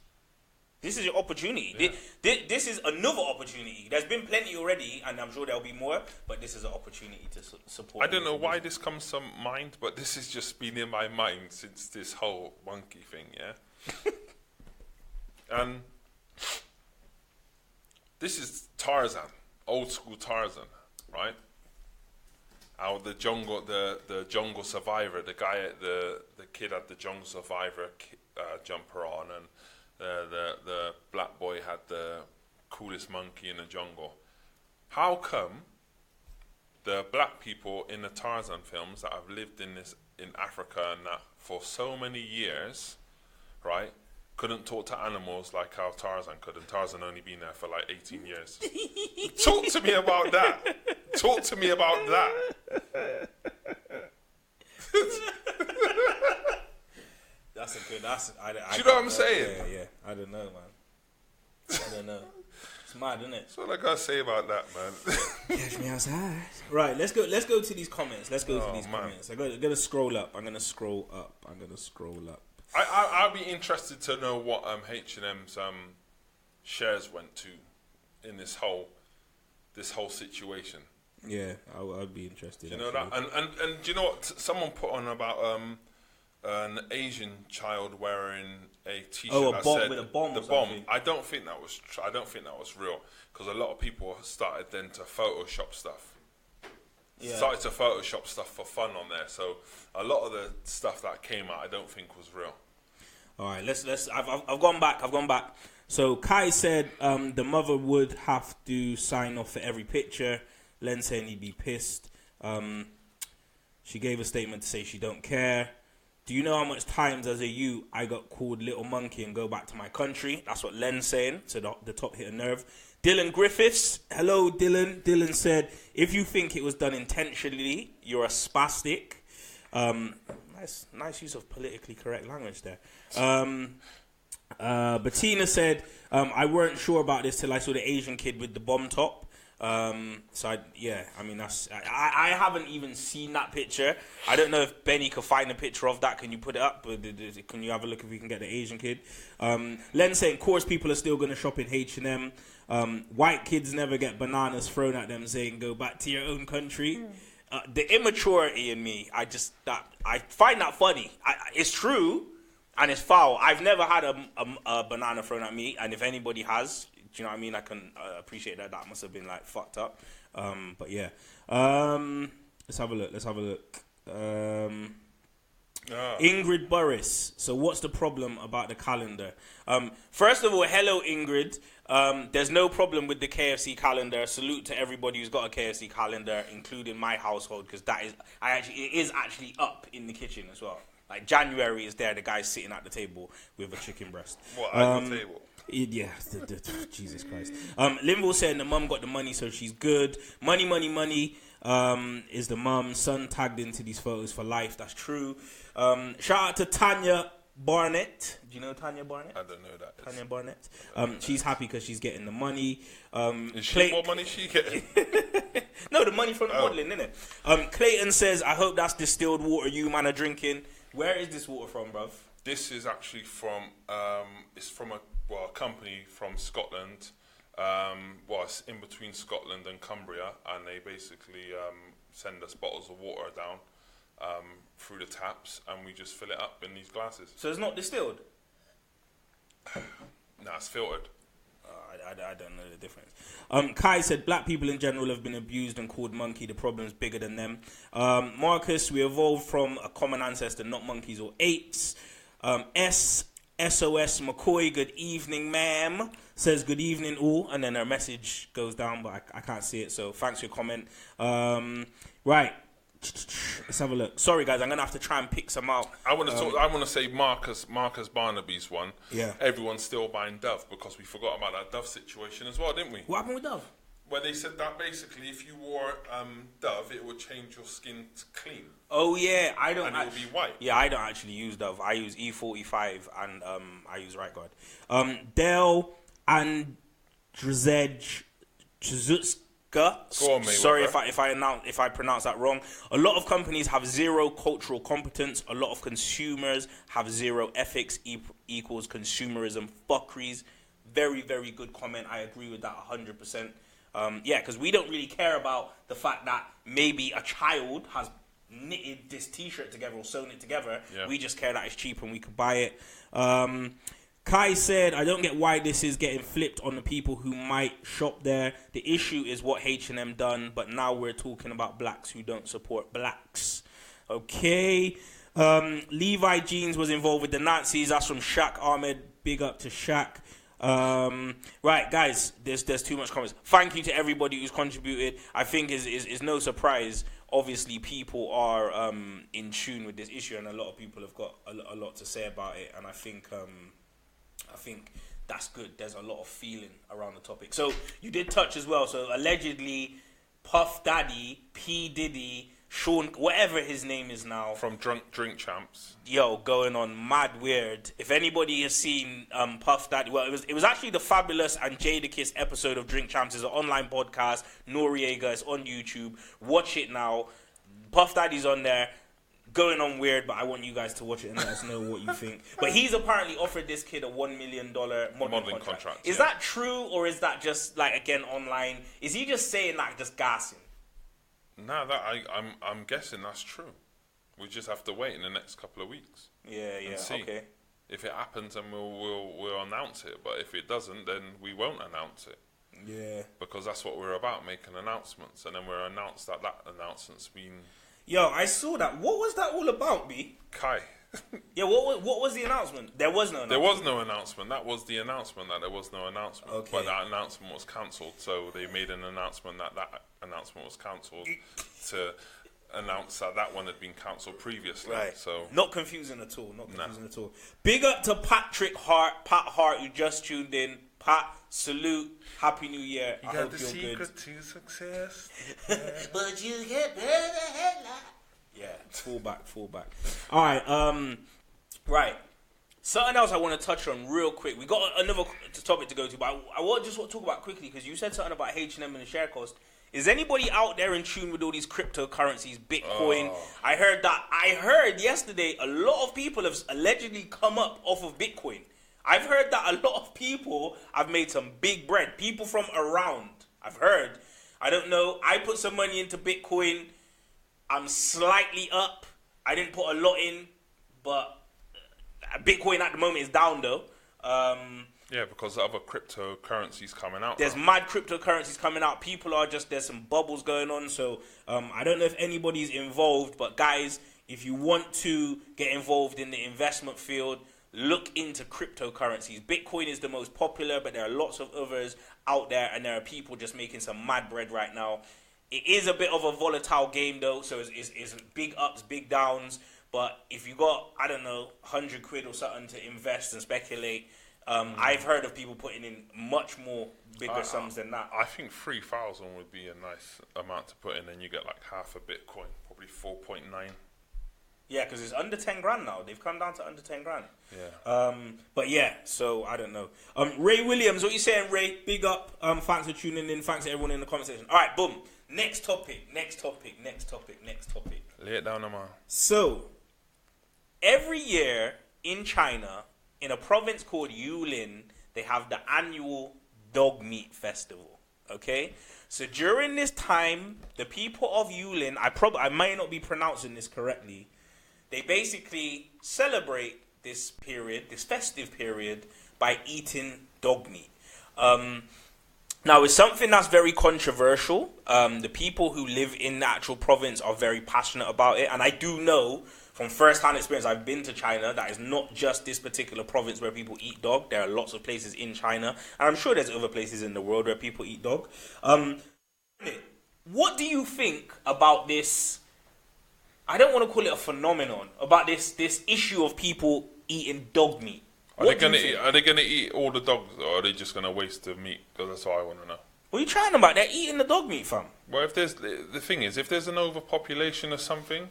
This is your opportunity. Yeah. This is another opportunity. There's been plenty already, and I'm sure there'll be more. But this is an opportunity to support. I don't know why this comes to mind, but this has just been in my mind since this whole monkey thing. Yeah. And this is Tarzan, old school Tarzan, right? How the jungle survivor, the guy, the kid had the jungle survivor jumper on, and the black boy had the coolest monkey in the jungle. How come the black people in the Tarzan films that have lived in Africa and that for so many years, right, couldn't talk to animals like how Tarzan could, and Tarzan only been there for like 18 years. Talk to me about that. Talk to me about that. That's a good. Do you know what I'm saying? Yeah. I don't know, man. I don't know. It's mad, isn't it? That's all I gotta say about that, man. Catch me outside. Right, let's go to these comments. Comments. I'm gonna scroll up. I'll be interested to know what H&M's shares went to in this whole situation. Yeah, I'd be interested. You know that, and do you know what? Someone put on about an Asian child wearing a T-shirt that said with a bomb. The bomb. I don't think that was real, because a lot of people started then to Photoshop stuff. Yeah. Started to Photoshop stuff for fun on there. So a lot of the stuff that came out, I don't think was real. All right, let's. I've gone back. So Kai said the mother would have to sign off for every picture. Len saying he'd be pissed. She gave a statement to say she don't care. Do you know how much times as a youth I got called little monkey and go back to my country? That's what Len's saying. So the top hit a nerve. Dylan Griffiths. Hello, Dylan. Dylan said, if you think it was done intentionally, you're a spastic. Nice use of politically correct language there. Bettina said, I weren't sure about this till I saw the Asian kid with the bomb top. I haven't even seen that picture. I don't know if Benny could find a picture of that. Can you put it up? Can you have a look if we can get the Asian kid? Len saying, of course, people are still going to shop in H&M. White kids never get bananas thrown at them saying, go back to your own country. The immaturity in me, I find that funny. It's true and it's foul. I've never had a banana thrown at me, and if anybody has, do you know what I mean? I can appreciate that. That must have been like fucked up. But yeah. Let's have a look. Ingrid Burris. So what's the problem about the calendar? First of all, hello Ingrid. There's no problem with the KFC calendar. Salute to everybody who's got a KFC calendar, including my household, because it is actually up in the kitchen as well. Like January is there, the guy's sitting at the table with a chicken breast. What, at the table? Yeah, Jesus Christ. Linville saying the mum got the money, so she's good. Money is the mum. Son tagged into these photos for life. That's true. Shout out to Tanya Barnett. Do you know Tanya Barnett? I don't know that. Tanya Barnett. She's happy because she's getting the money. What money she getting? No, the money from the modelling, innit? Clayton says, I hope that's distilled water you man are drinking. Where is this water from, bruv? This is actually from it's from a company from Scotland. It's in between Scotland and Cumbria, and they basically send us bottles of water down through the taps, and we just fill it up in these glasses. So it's not distilled? Nah, it's filtered. I don't know the difference. Kai said black people in general have been abused and called monkey. The problem's bigger than them. Marcus, we evolved from a common ancestor, not monkeys or apes. SOS McCoy, good evening, ma'am. Says good evening, all. And then her message goes down, but I can't see it. So thanks for your comment. Right. Let's have a look. Sorry, guys, I'm gonna have to try and pick some out. I want to say Marcus Barnaby's one. Yeah. Everyone's still buying Dove because we forgot about that Dove situation as well, didn't we? What happened with Dove? Where they said that basically if you wore Dove, it would change your skin to clean. Oh yeah, I don't. And it would be white. Yeah, I don't actually use Dove. I use E45 and I use Right Guard. Dell and Drzej sorry if I pronounce that wrong. A lot of companies have zero cultural competence. A lot of consumers have zero ethics equals consumerism fuckeries. Very, very good comment. I agree with that 100%. Because we don't really care about the fact that maybe a child has knitted this T-shirt together or sewn it together. Yeah. We just care that it's cheap and we could buy it. Kai said, I don't get why this is getting flipped on the people who might shop there. The issue is what H&M done, but now we're talking about blacks who don't support blacks. Okay. Levi Jeans was involved with the Nazis. That's from Shaq Ahmed. Big up to Shaq. Right, guys, there's too much comments. Thank you to everybody who's contributed. I think is no surprise. Obviously, people are in tune with this issue, and a lot of people have got a lot to say about it. And I think that's good. There's a lot of feeling around the topic. So you did touch as well. So allegedly, Puff Daddy, P Diddy, Sean, whatever his name is now, from Drink Champs, going on mad weird. If anybody has seen Puff Daddy, well, it was actually the Fabulous and Jadakiss episode of Drink Champs. It's an online podcast. Noriega is on YouTube. Watch it now. Puff Daddy's on there, going on weird, but I want you guys to watch it and let us know what you think. But he's apparently offered this kid a $1 million modeling contract. Is that true, or is that just again online? Is he just saying that, just gassing? No, I'm guessing that's true. We just have to wait in the next couple of weeks. Yeah, and see. Okay. If it happens, then we'll announce it. But if it doesn't, then we won't announce it. Yeah. Because that's what we're about, making announcements, and then we're announced that announcement's been. Yo, I saw that. What was that all about, B? Kai. Yeah, what was the announcement? There was no announcement. There was no announcement. That was the announcement, that there was no announcement. Okay. But that announcement was cancelled, so they made an announcement that announcement was cancelled to announce that one had been cancelled previously. Right. So not confusing at all. At all. Big up to Pat Hart, who just tuned in. Pat, salute. Happy New Year. I hope you're good. The secret to success. But you get better headline. Yeah, fall back. All right, right. Something else I want to touch on real quick. We got another topic to go to, but I want to talk about quickly because you said something about H&M and the share cost. Is anybody out there in tune with all these cryptocurrencies, Bitcoin? I heard yesterday a lot of people have allegedly come up off of Bitcoin. I've heard that a lot of people have made some big bread. People from around, I've heard. I don't know. I put some money into Bitcoin. I'm slightly up. I didn't put a lot in, but Bitcoin at the moment is down though. Yeah, because other cryptocurrencies coming out. There's mad cryptocurrencies coming out. People are there's some bubbles going on. So I don't know if anybody's involved, but guys, if you want to get involved in the investment field, look into cryptocurrencies. Bitcoin is the most popular, but there are lots of others out there, and there are people just making some mad bread right now. It is a bit of a volatile game, though, so it's big ups, big downs. But if you got, I don't know, 100 quid or something to invest and speculate, I've heard of people putting in much more bigger sums than that. I think 3,000 would be a nice amount to put in, and you get like half a Bitcoin, probably 4.9. Yeah, because it's under 10 grand now. They've come down to under 10 grand. Yeah. But yeah, so I don't know. Ray Williams, what you saying, Ray? Big up. Thanks for tuning in. Thanks to everyone in the comment section. All right, boom. Next topic. Lay it down, man. So, every year in China, in a province called Yulin, they have the annual dog meat festival. Okay, so during this time, the people of Yulin, I might not be pronouncing this correctly, they basically celebrate this period, this festive period, by eating dog meat. Now, it's something that's very controversial. The people who live in the actual province are very passionate about it, and I do know from first-hand experience, I've been to China, that is not just this particular province where people eat dog. There are lots of places in China, and I'm sure there's other places in the world where people eat dog. What do you think about this? I don't want to call it a phenomenon, about this issue of people eating dog meat. Are they gonna eat all the dogs, or are they just gonna waste the meat? Because that's what I want to know. What are you trying about? They're eating the dog meat, fam. Well, if the thing is, if there's an overpopulation of something,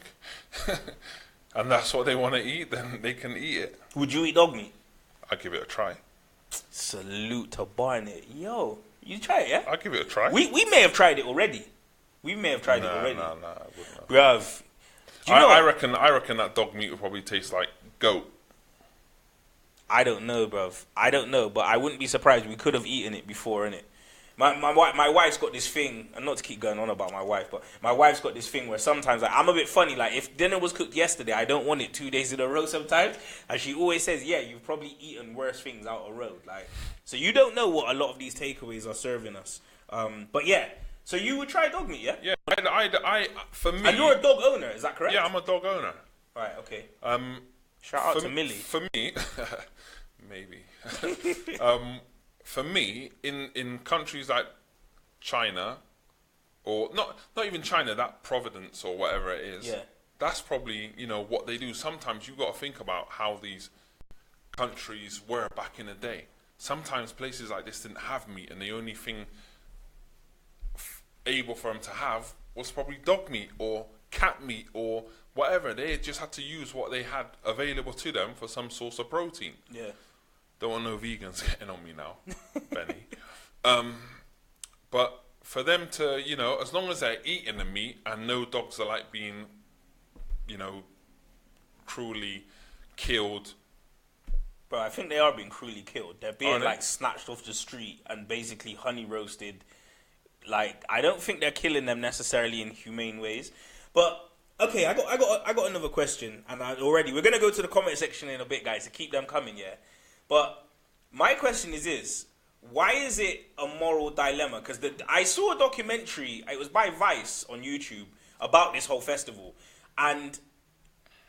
and that's what they want to eat, then they can eat it. Would you eat dog meat? I'd give it a try. Salute to Barnett. Yo, you try it, yeah? I'd give it a try. We may have tried it already. We may have tried it already. No, I wouldn't have. Bruv. Do you know I reckon that dog meat would probably taste like goat. I don't know, bruv. I don't know, but I wouldn't be surprised. We could have eaten it before, innit? My wife's got this thing, and not to keep going on about my wife, but my wife's got this thing where sometimes, like, I'm a bit funny. Like, if dinner was cooked yesterday, I don't want it 2 days in a row sometimes. And she always says, yeah, you've probably eaten worse things out of road. Like, so you don't know what a lot of these takeaways are serving us. But yeah, so you would try dog meat, yeah? Yeah, I for me. And you're a dog owner, is that correct? Yeah, I'm a dog owner. Right, okay. Shout out to Millie. For me, maybe. For me, in countries like China, or not even China, that Providence or whatever it is, yeah, that's probably, what they do. Sometimes you got to think about how these countries were back in the day. Sometimes places like this didn't have meat, and the only thing able for them to have was probably dog meat or cat meat or whatever. They just had to use what they had available to them for some source of protein. Yeah. Don't want no vegans getting on me now, Benny. But for them to, as long as they're eating the meat and no dogs are like being, cruelly killed. Bro, I think they are being cruelly killed. They're being like snatched off the street and basically honey roasted. Like, I don't think they're killing them necessarily in humane ways. But okay, I got another question, and we're gonna go to the comment section in a bit, guys, to keep them coming, yeah. But my question is this: why is it a moral dilemma? Because I saw a documentary, it was by Vice on YouTube, about this whole festival, and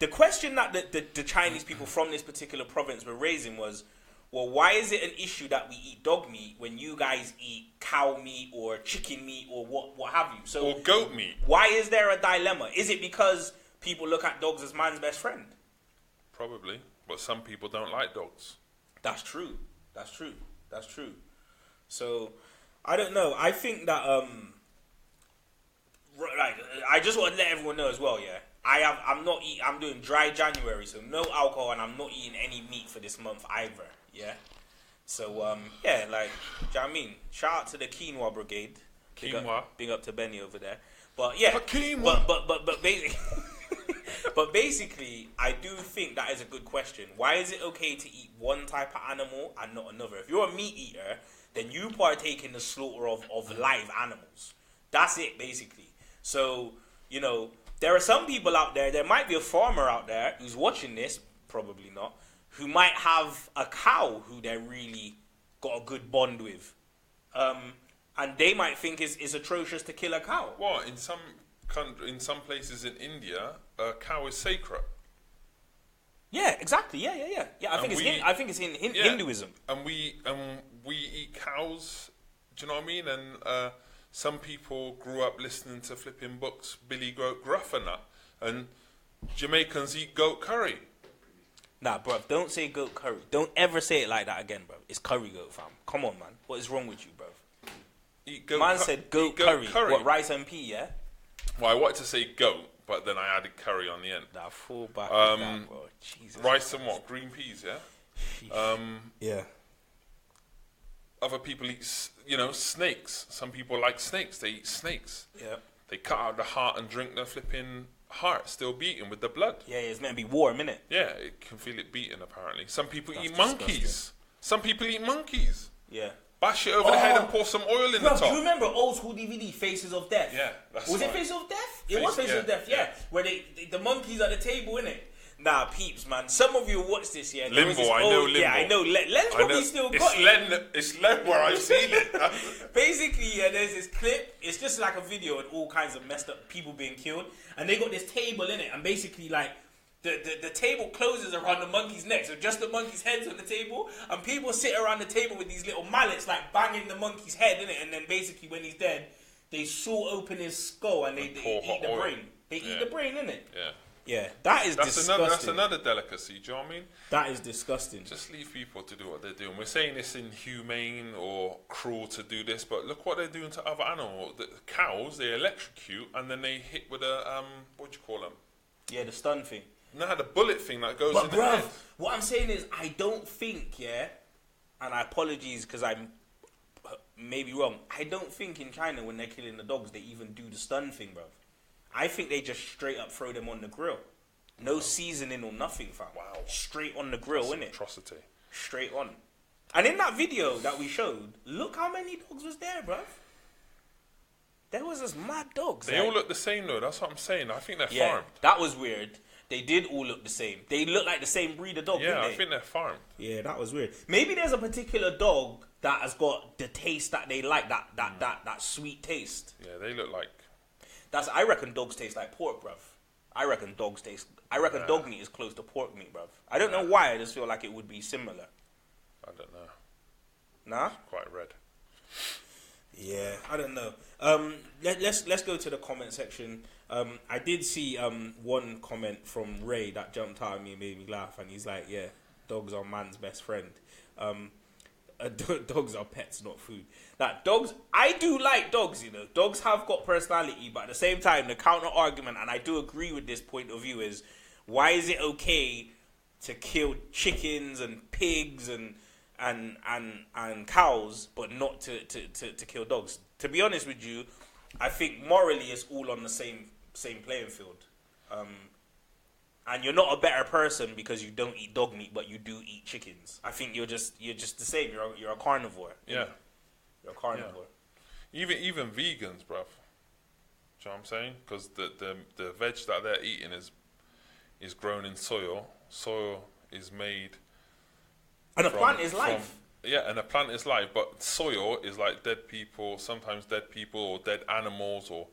the question that the Chinese people from this particular province were raising was, well, why is it an issue that we eat dog meat when you guys eat cow meat or chicken meat or what have you? So, or goat meat. Why is there a dilemma? Is it because people look at dogs as man's best friend? Probably, but some people don't like dogs. That's true. So, I don't know. I think that I just want to let everyone know as well, yeah. I'm doing dry January, so no alcohol, and I'm not eating any meat for this month either, yeah. So yeah, like, do you know what I mean? Shout out to the quinoa brigade. Big up to Benny over there. But yeah, but basically but basically, I do think that is a good question. Why is it okay to eat one type of animal and not another? If you're a meat eater, then you partake in the slaughter of live animals. That's it, basically. So, there are some people out there might be a farmer out there who's watching this, probably not, who might have a cow who they really got a good bond with. And they might think it's atrocious to kill a cow. Well, in some places in India, a cow is sacred. Yeah, exactly. Yeah. I think it's in Hinduism. And we eat cows. Do you know what I mean? And some people grew up listening to flipping books, Billy Goat Gruff and that. And Jamaicans eat goat curry. Nah, bruv, don't say goat curry. Don't ever say it like that again, bruv. It's curry goat, fam. Come on, man. What is wrong with you, bruv? Man said goat curry. What, rice and pea, yeah? Well, I wanted to say goat, but then I added curry on the end. Nah, fall back with that, bro. Jesus. Rice and what? Green peas, yeah? Yeah. Other people eat, snakes. Some people like snakes. They eat snakes. Yeah. They cut out the heart and drink the flipping heart still beating with the blood. Yeah, it's meant to be warm, innit? Yeah, it can feel it beating apparently. Some people That's eat monkeys. disgusting. Some people eat monkeys. Yeah. Bash it over the head and pour some oil in the Bro, top. do you remember old school DVD, Faces of Death? Yeah, that's Was it right. Faces of Death? It was Faces of Death, yeah. yeah. Where the monkeys at the table, innit? Nah, peeps, man. Some of you watch this, yeah. There was Limbo, this I know Limbo. Yeah, I know. Len's probably still got it. It's Len where I've seen it. Basically, yeah, there's this clip. It's just like a video and all kinds of messed up people being killed. And they got this table in it. And basically, like, the table closes around the monkey's neck. So just the monkey's head's on the table. And people sit around the table with these little mallets, like, banging the monkey's head in it. And then basically, when he's dead, they saw open his skull and they eat the brain. They eat the brain, innit? Yeah. Yeah, that's disgusting. That's another delicacy, do you know what I mean? That is disgusting. Just leave people to do what they're doing. We're saying it's inhumane or cruel to do this, but look what they're doing to other animals. The cows, they electrocute and then they hit with a, what do you call them? Yeah, the stun thing. Nah, the bullet thing that goes But in the head. bruv, what I'm saying is I don't think, yeah, and I apologize because I'm maybe wrong, I don't think in China when they're killing the dogs they even do the stun thing, bruv. I think they just straight up throw them on the grill. No seasoning or nothing, fam. Wow. Straight on the grill, That's an innit? atrocity. Straight on. And in that video that we showed, look how many dogs was there, bruv. There was just mad dogs. They all look the same though, that's what I'm saying. I think they're farmed. That was weird. They did all look the same. They look like the same breed of dog, Yeah, didn't I they? think they're farmed. Yeah, that was weird. Maybe there's a particular dog that has got the taste that they like, that sweet taste. Yeah, they look like... I reckon dogs taste like pork, bruv. I reckon dog meat is close to pork meat, bruv. I don't know why, I just feel like it would be similar. I don't know. Nah? Quite red. Yeah, I don't know. Let's go to the comment section. I did see one comment from Ray that jumped out at me and made me laugh, and he's like, "Yeah, dogs are man's best friend. Dogs are pets, not food." That dogs, I do like dogs. You know, dogs have got personality, but at the same time, the counter argument, and I do agree with this point of view, is why is it okay to kill chickens and pigs and cows, but not to kill dogs? To be honest with you, I think morally it's all on the same playing field. And you're not a better person because you don't eat dog meat, but you do eat chickens. I think you're just the same. You're a carnivore. Yeah. You're a carnivore. Yeah. Even vegans, bruv. Do you know what I'm saying? Because the veg that they're eating is grown in soil. Soil is made... And a plant is life. Yeah, and a plant is life, but soil is like dead people, sometimes dead people or dead animals, or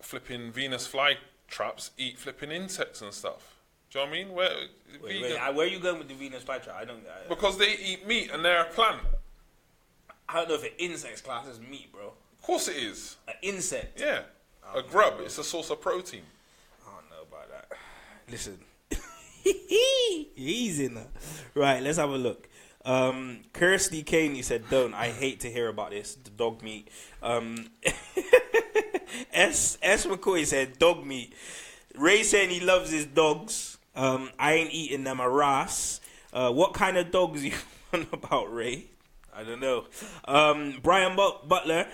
flipping Venus flytraps eat flipping insects and stuff. Do you know what I mean? Where are you going with the Venus flytrap? Because they eat meat and they're a plant. I don't know if an insect's class is meat, bro. Of course it is. An insect? Yeah. A grub. It's a source of protein. I don't know about that. Listen. Easy now. Right, let's have a look. Kirsty Caney said, "Don't. I hate to hear about this. The dog meat." S McCoy said, "Dog meat." Ray saying he loves his dogs. I ain't eating them a ras. What kind of dogs you on about, Ray? I don't know. Brian Butler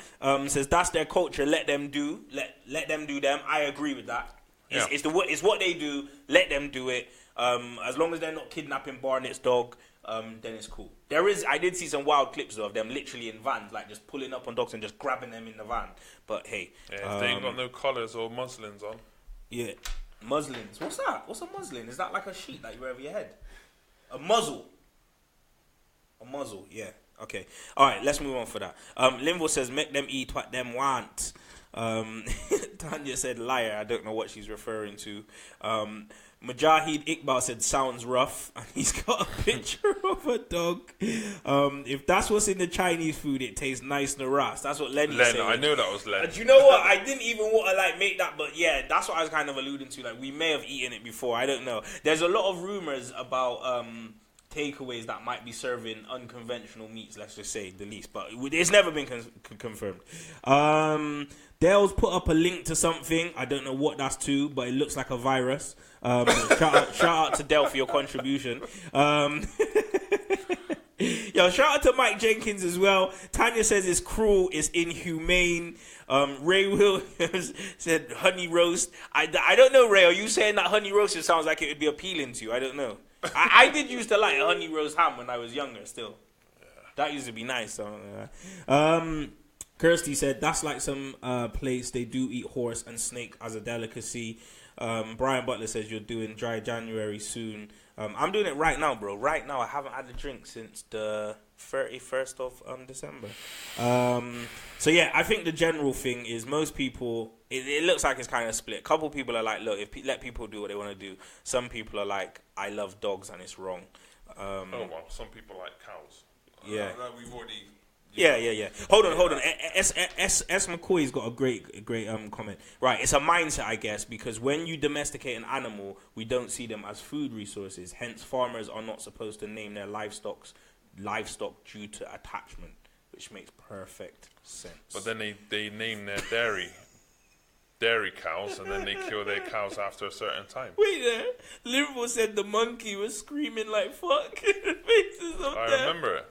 says that's their culture. Let them do. Let them do them. I agree with that. It's what they do. Let them do it. As long as they're not kidnapping Barnett's dog, then it's cool. I did see some wild clips of them literally in vans, like just pulling up on dogs and just grabbing them in the van. But hey, if they ain't got no collars or muslins on. Yeah, muslins. What's that? What's a muslin? Is that like a sheet that you wear over your head? A muzzle. A muzzle. Yeah. Okay. All right. Let's move on for that. Limbo says, "Make them eat what them want." Tanya said, "Liar." I don't know what she's referring to. Mujahid Iqbal said, "Sounds rough," and he's got a picture of a dog. If that's what's in the Chinese food, it tastes nice and ras. That's what Lenny said. I knew that was Len. Do you know what? I didn't even want to make that, but yeah, that's what I was kind of alluding to. Like, we may have eaten it before. I don't know. There's a lot of rumors about takeaways that might be serving unconventional meats. Let's just say the least, but it's never been confirmed. Dale's put up a link to something. I don't know what that's to, but it looks like a virus. Shout out to Dale for your contribution. Yo, shout out to Mike Jenkins as well. Tanya says it's cruel, it's inhumane. Ray Williams said honey roast. I don't know, Ray. Are you saying that honey roast sounds like it would be appealing to you? I don't know. I did used to like honey roast ham when I was younger still. That used to be nice. Kirsty said that's like some place they do eat horse and snake as a delicacy. Brian Butler says you're doing dry January soon. I'm doing it right now, bro. Right now, I haven't had a drink since the 31st of December. So yeah, I think the general thing is most people. It looks like it's kind of split. A couple people are like, look, let people do what they want to do. Some people are like, I love dogs and it's wrong. Oh well, some people like cows. Yeah, we've already. Yeah. Hold on. S. McCoy's got a great comment. Right, it's a mindset, I guess, because when you domesticate an animal, we don't see them as food resources. Hence, farmers are not supposed to name their livestock due to attachment, which makes perfect sense. But then they name their dairy cows, and then they kill their cows after a certain time. Wait there. Liverpool said the monkey was screaming like fuck. Faces up I there. remember it.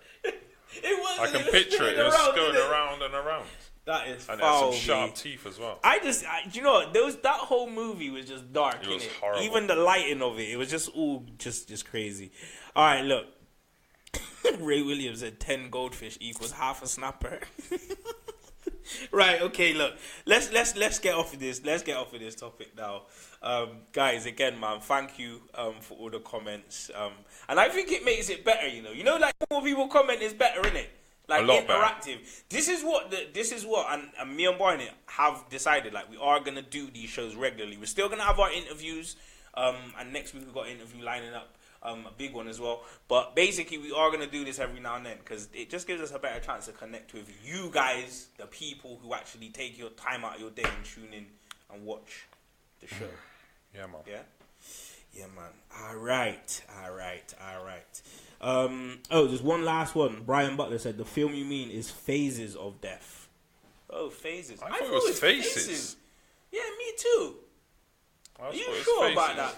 It I can picture it. It was going around and around. That is and foul. it had some sharp teeth as well. Do you know what? That whole movie was just dark. It was innit? horrible. Even the lighting of it was just all just crazy. All right, look. Ray Williams said 10 goldfish equals half a snapper. Right, okay, look. Let's get off of this. Let's get off of this topic now. Guys, again, man, thank you for all the comments. And I think it makes it better, you know, like more people comment is better, innit? Like interactive. Better. This is what and me and Barnett have decided, like we are gonna do these shows regularly. We're still gonna have our interviews. And next week we've got an interview lining up. A big one as well, but basically we are going to do this every now and then because it just gives us a better chance to connect with you guys, the people who actually take your time out of your day and tune in and watch the show. Yeah, man. Yeah, man. All right. There's one last one. Brian Butler said the film you mean is Phases of Death. Oh, Phases. I thought it was Faces. Yeah, me too. Are you sure about that?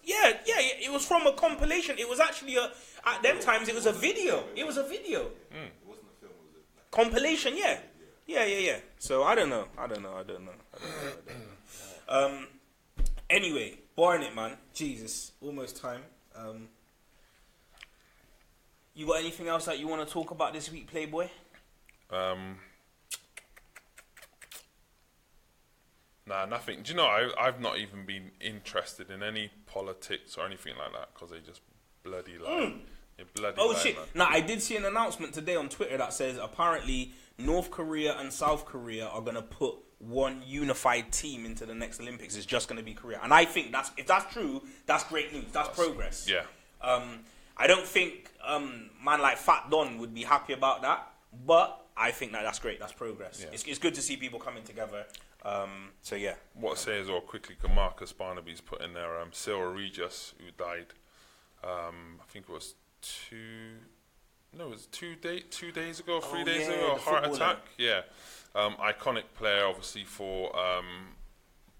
Yeah, it was from a compilation. It was actually at them times it was a video. It was a video. Mm. It wasn't a film, was it? Compilation, yeah. So I don't know. Anyway, Barnett, man. Jesus, almost time. You got anything else that you want to talk about this week, Playboy? Nah, nothing. Do you know, I've not even been interested in any politics or anything like that because they just bloody lie. Shit. Man. Now, I did see an announcement today on Twitter that says apparently North Korea and South Korea are going to put one unified team into the next Olympics. It's just going to be Korea. And I think if that's true, that's great news. That's progress. Yeah. I don't think man like Fat Don would be happy about that, but I think that's great. That's progress. Yeah. It's good to see people coming together. So yeah. What I say as well quickly, Marcus Barnaby's put in there Cyril Regis, who died. I think it was 2 days ago, 3 days ago, a heart attack. Yeah. Iconic player, obviously for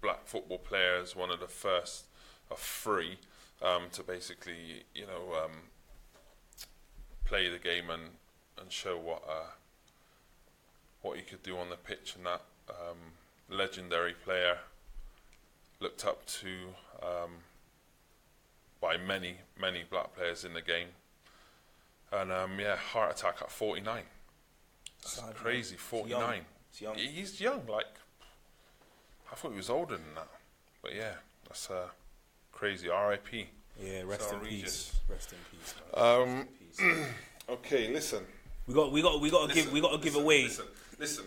black football players, one of the first of three to basically, play the game and show what he could do on the pitch, and that legendary player looked up to by many black players in the game, and heart attack at 49. That's crazy. 49. He's young. Like, I thought he was older than that, but yeah, that's crazy. R.I.P. Yeah, rest in peace. Rest in peace. Okay, listen. We got to give away. Listen.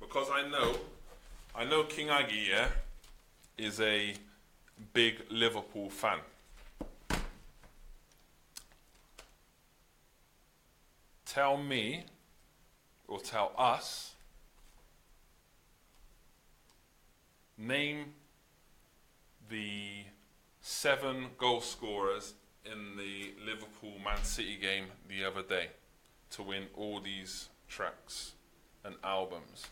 Because I know King Aggie, is a big Liverpool fan. Tell me, or tell us, name the 7 goal scorers in the Liverpool-Man City game the other day to win all these tracks and albums.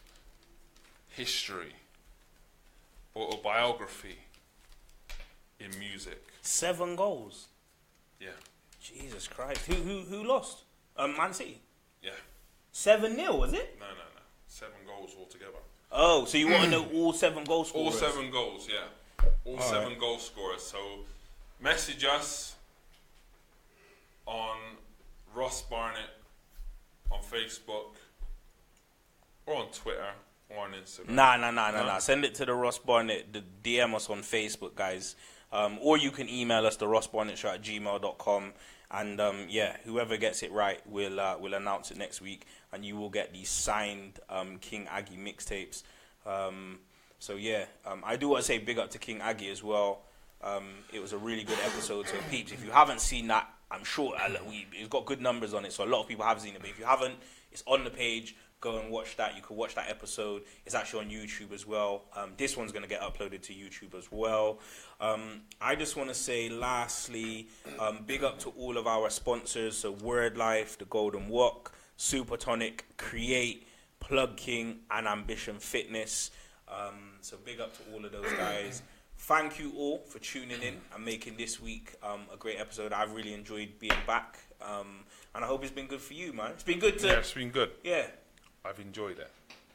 History, autobiography in music. 7 goals. Yeah. Jesus Christ. Who lost? Man City. Yeah. 7-0, was it? No. 7 goals altogether. Oh, so you want to know all 7 goal All scorers? 7 goals, yeah. All 7 goal scorers. So message us on Ross Barnett on Facebook or on Twitter or on Instagram. Nah. Send it to the Ross Barnett. DM us on Facebook, guys. Or you can email us, the rossbarnettshow@gmail.com. And whoever gets it right, we'll announce it next week, and you will get these signed King Aggie mixtapes. I do want to say big up to King Aggie as well. It was a really good episode. So peeps, if you haven't seen that, I'm sure it's got good numbers on it. So a lot of people have seen it, but if you haven't, it's on the page. Go and watch that. You can watch that episode. It's actually on YouTube as well. This one's going to get uploaded to YouTube as well. I just want to say, lastly, big up to all of our sponsors. So Word Life, The Golden Walk, Supertonic, Create, Plug King, and Ambition Fitness. So big up to all of those guys. Thank you all for tuning in and making this week a great episode. I've really enjoyed being back. And I hope it's been good for you, man. It's been good to... Yeah, it's been good. Yeah. I've enjoyed it.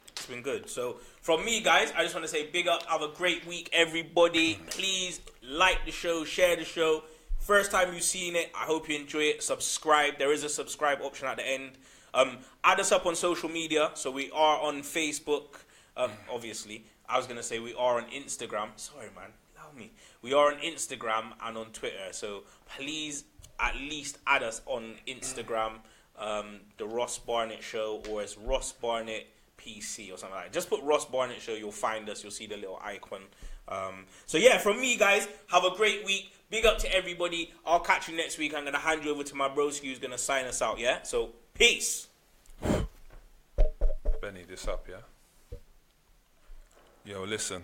It's been good. So from me, guys, I just want to say big up. Have a great week, everybody. Please like the show, share the show. First time you've seen it, I hope you enjoy it. Subscribe. There is a subscribe option at the end. Add us up on social media. So we are on Facebook, obviously. I was going to say we are on Instagram. Sorry, man. Allow me. We are on Instagram and on Twitter. So please at least add us on Instagram. The Ross Barnett Show, or it's Ross Barnett PC or something like that. Just put Ross Barnett Show, you'll find us, you'll see the little icon. From me, guys, have a great week. Big up to everybody. I'll catch you next week. I'm going to hand you over to my broski who's going to sign us out, yeah? So, peace. Benny, this up, yeah? Yo, listen.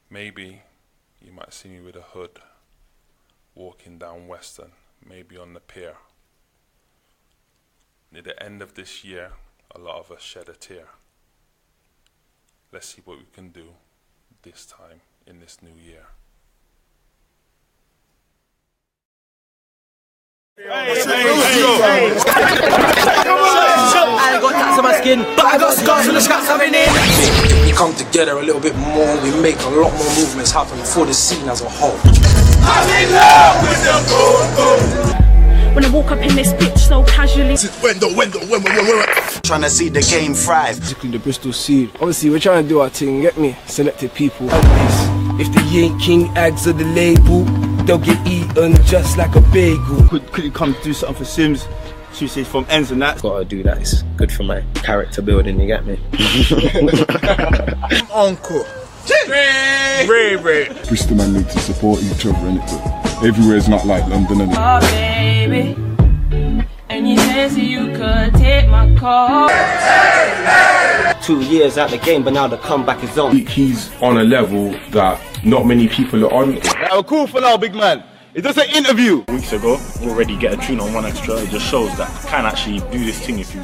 Maybe you might see me with a hood, walking down Western, maybe on the pier. Near the end of this year, a lot of us shed a tear. Let's see what we can do this time in this new year. I ain't got tats on my skin, but I got scars on the scraps I'm in it. We come together a little bit more, we make a lot more movements happen for the scene as a whole. I'm in love with the boom. When I walk up in this bitch so casually. When trying to see the game thrive. Basically the Bristol seed. Obviously we're trying to do our thing, get me? Selected people. If they ain't King Ags of the label, they'll get eaten just like a bagel. Could you come do something for Sims? She from ends and that. Gotta do that, it's good for my character building, you get me? Uncle. Bristol man need to support each other, innit? But everywhere's not like London, innit? Oh baby, and you said you could take my call. 2 years out the game, but now the comeback is on. He's on a level that not many people are on. We're cool for now, big man. It's just an interview. Weeks ago, already get a tune on 1Extra. It just shows that you can actually do this thing if you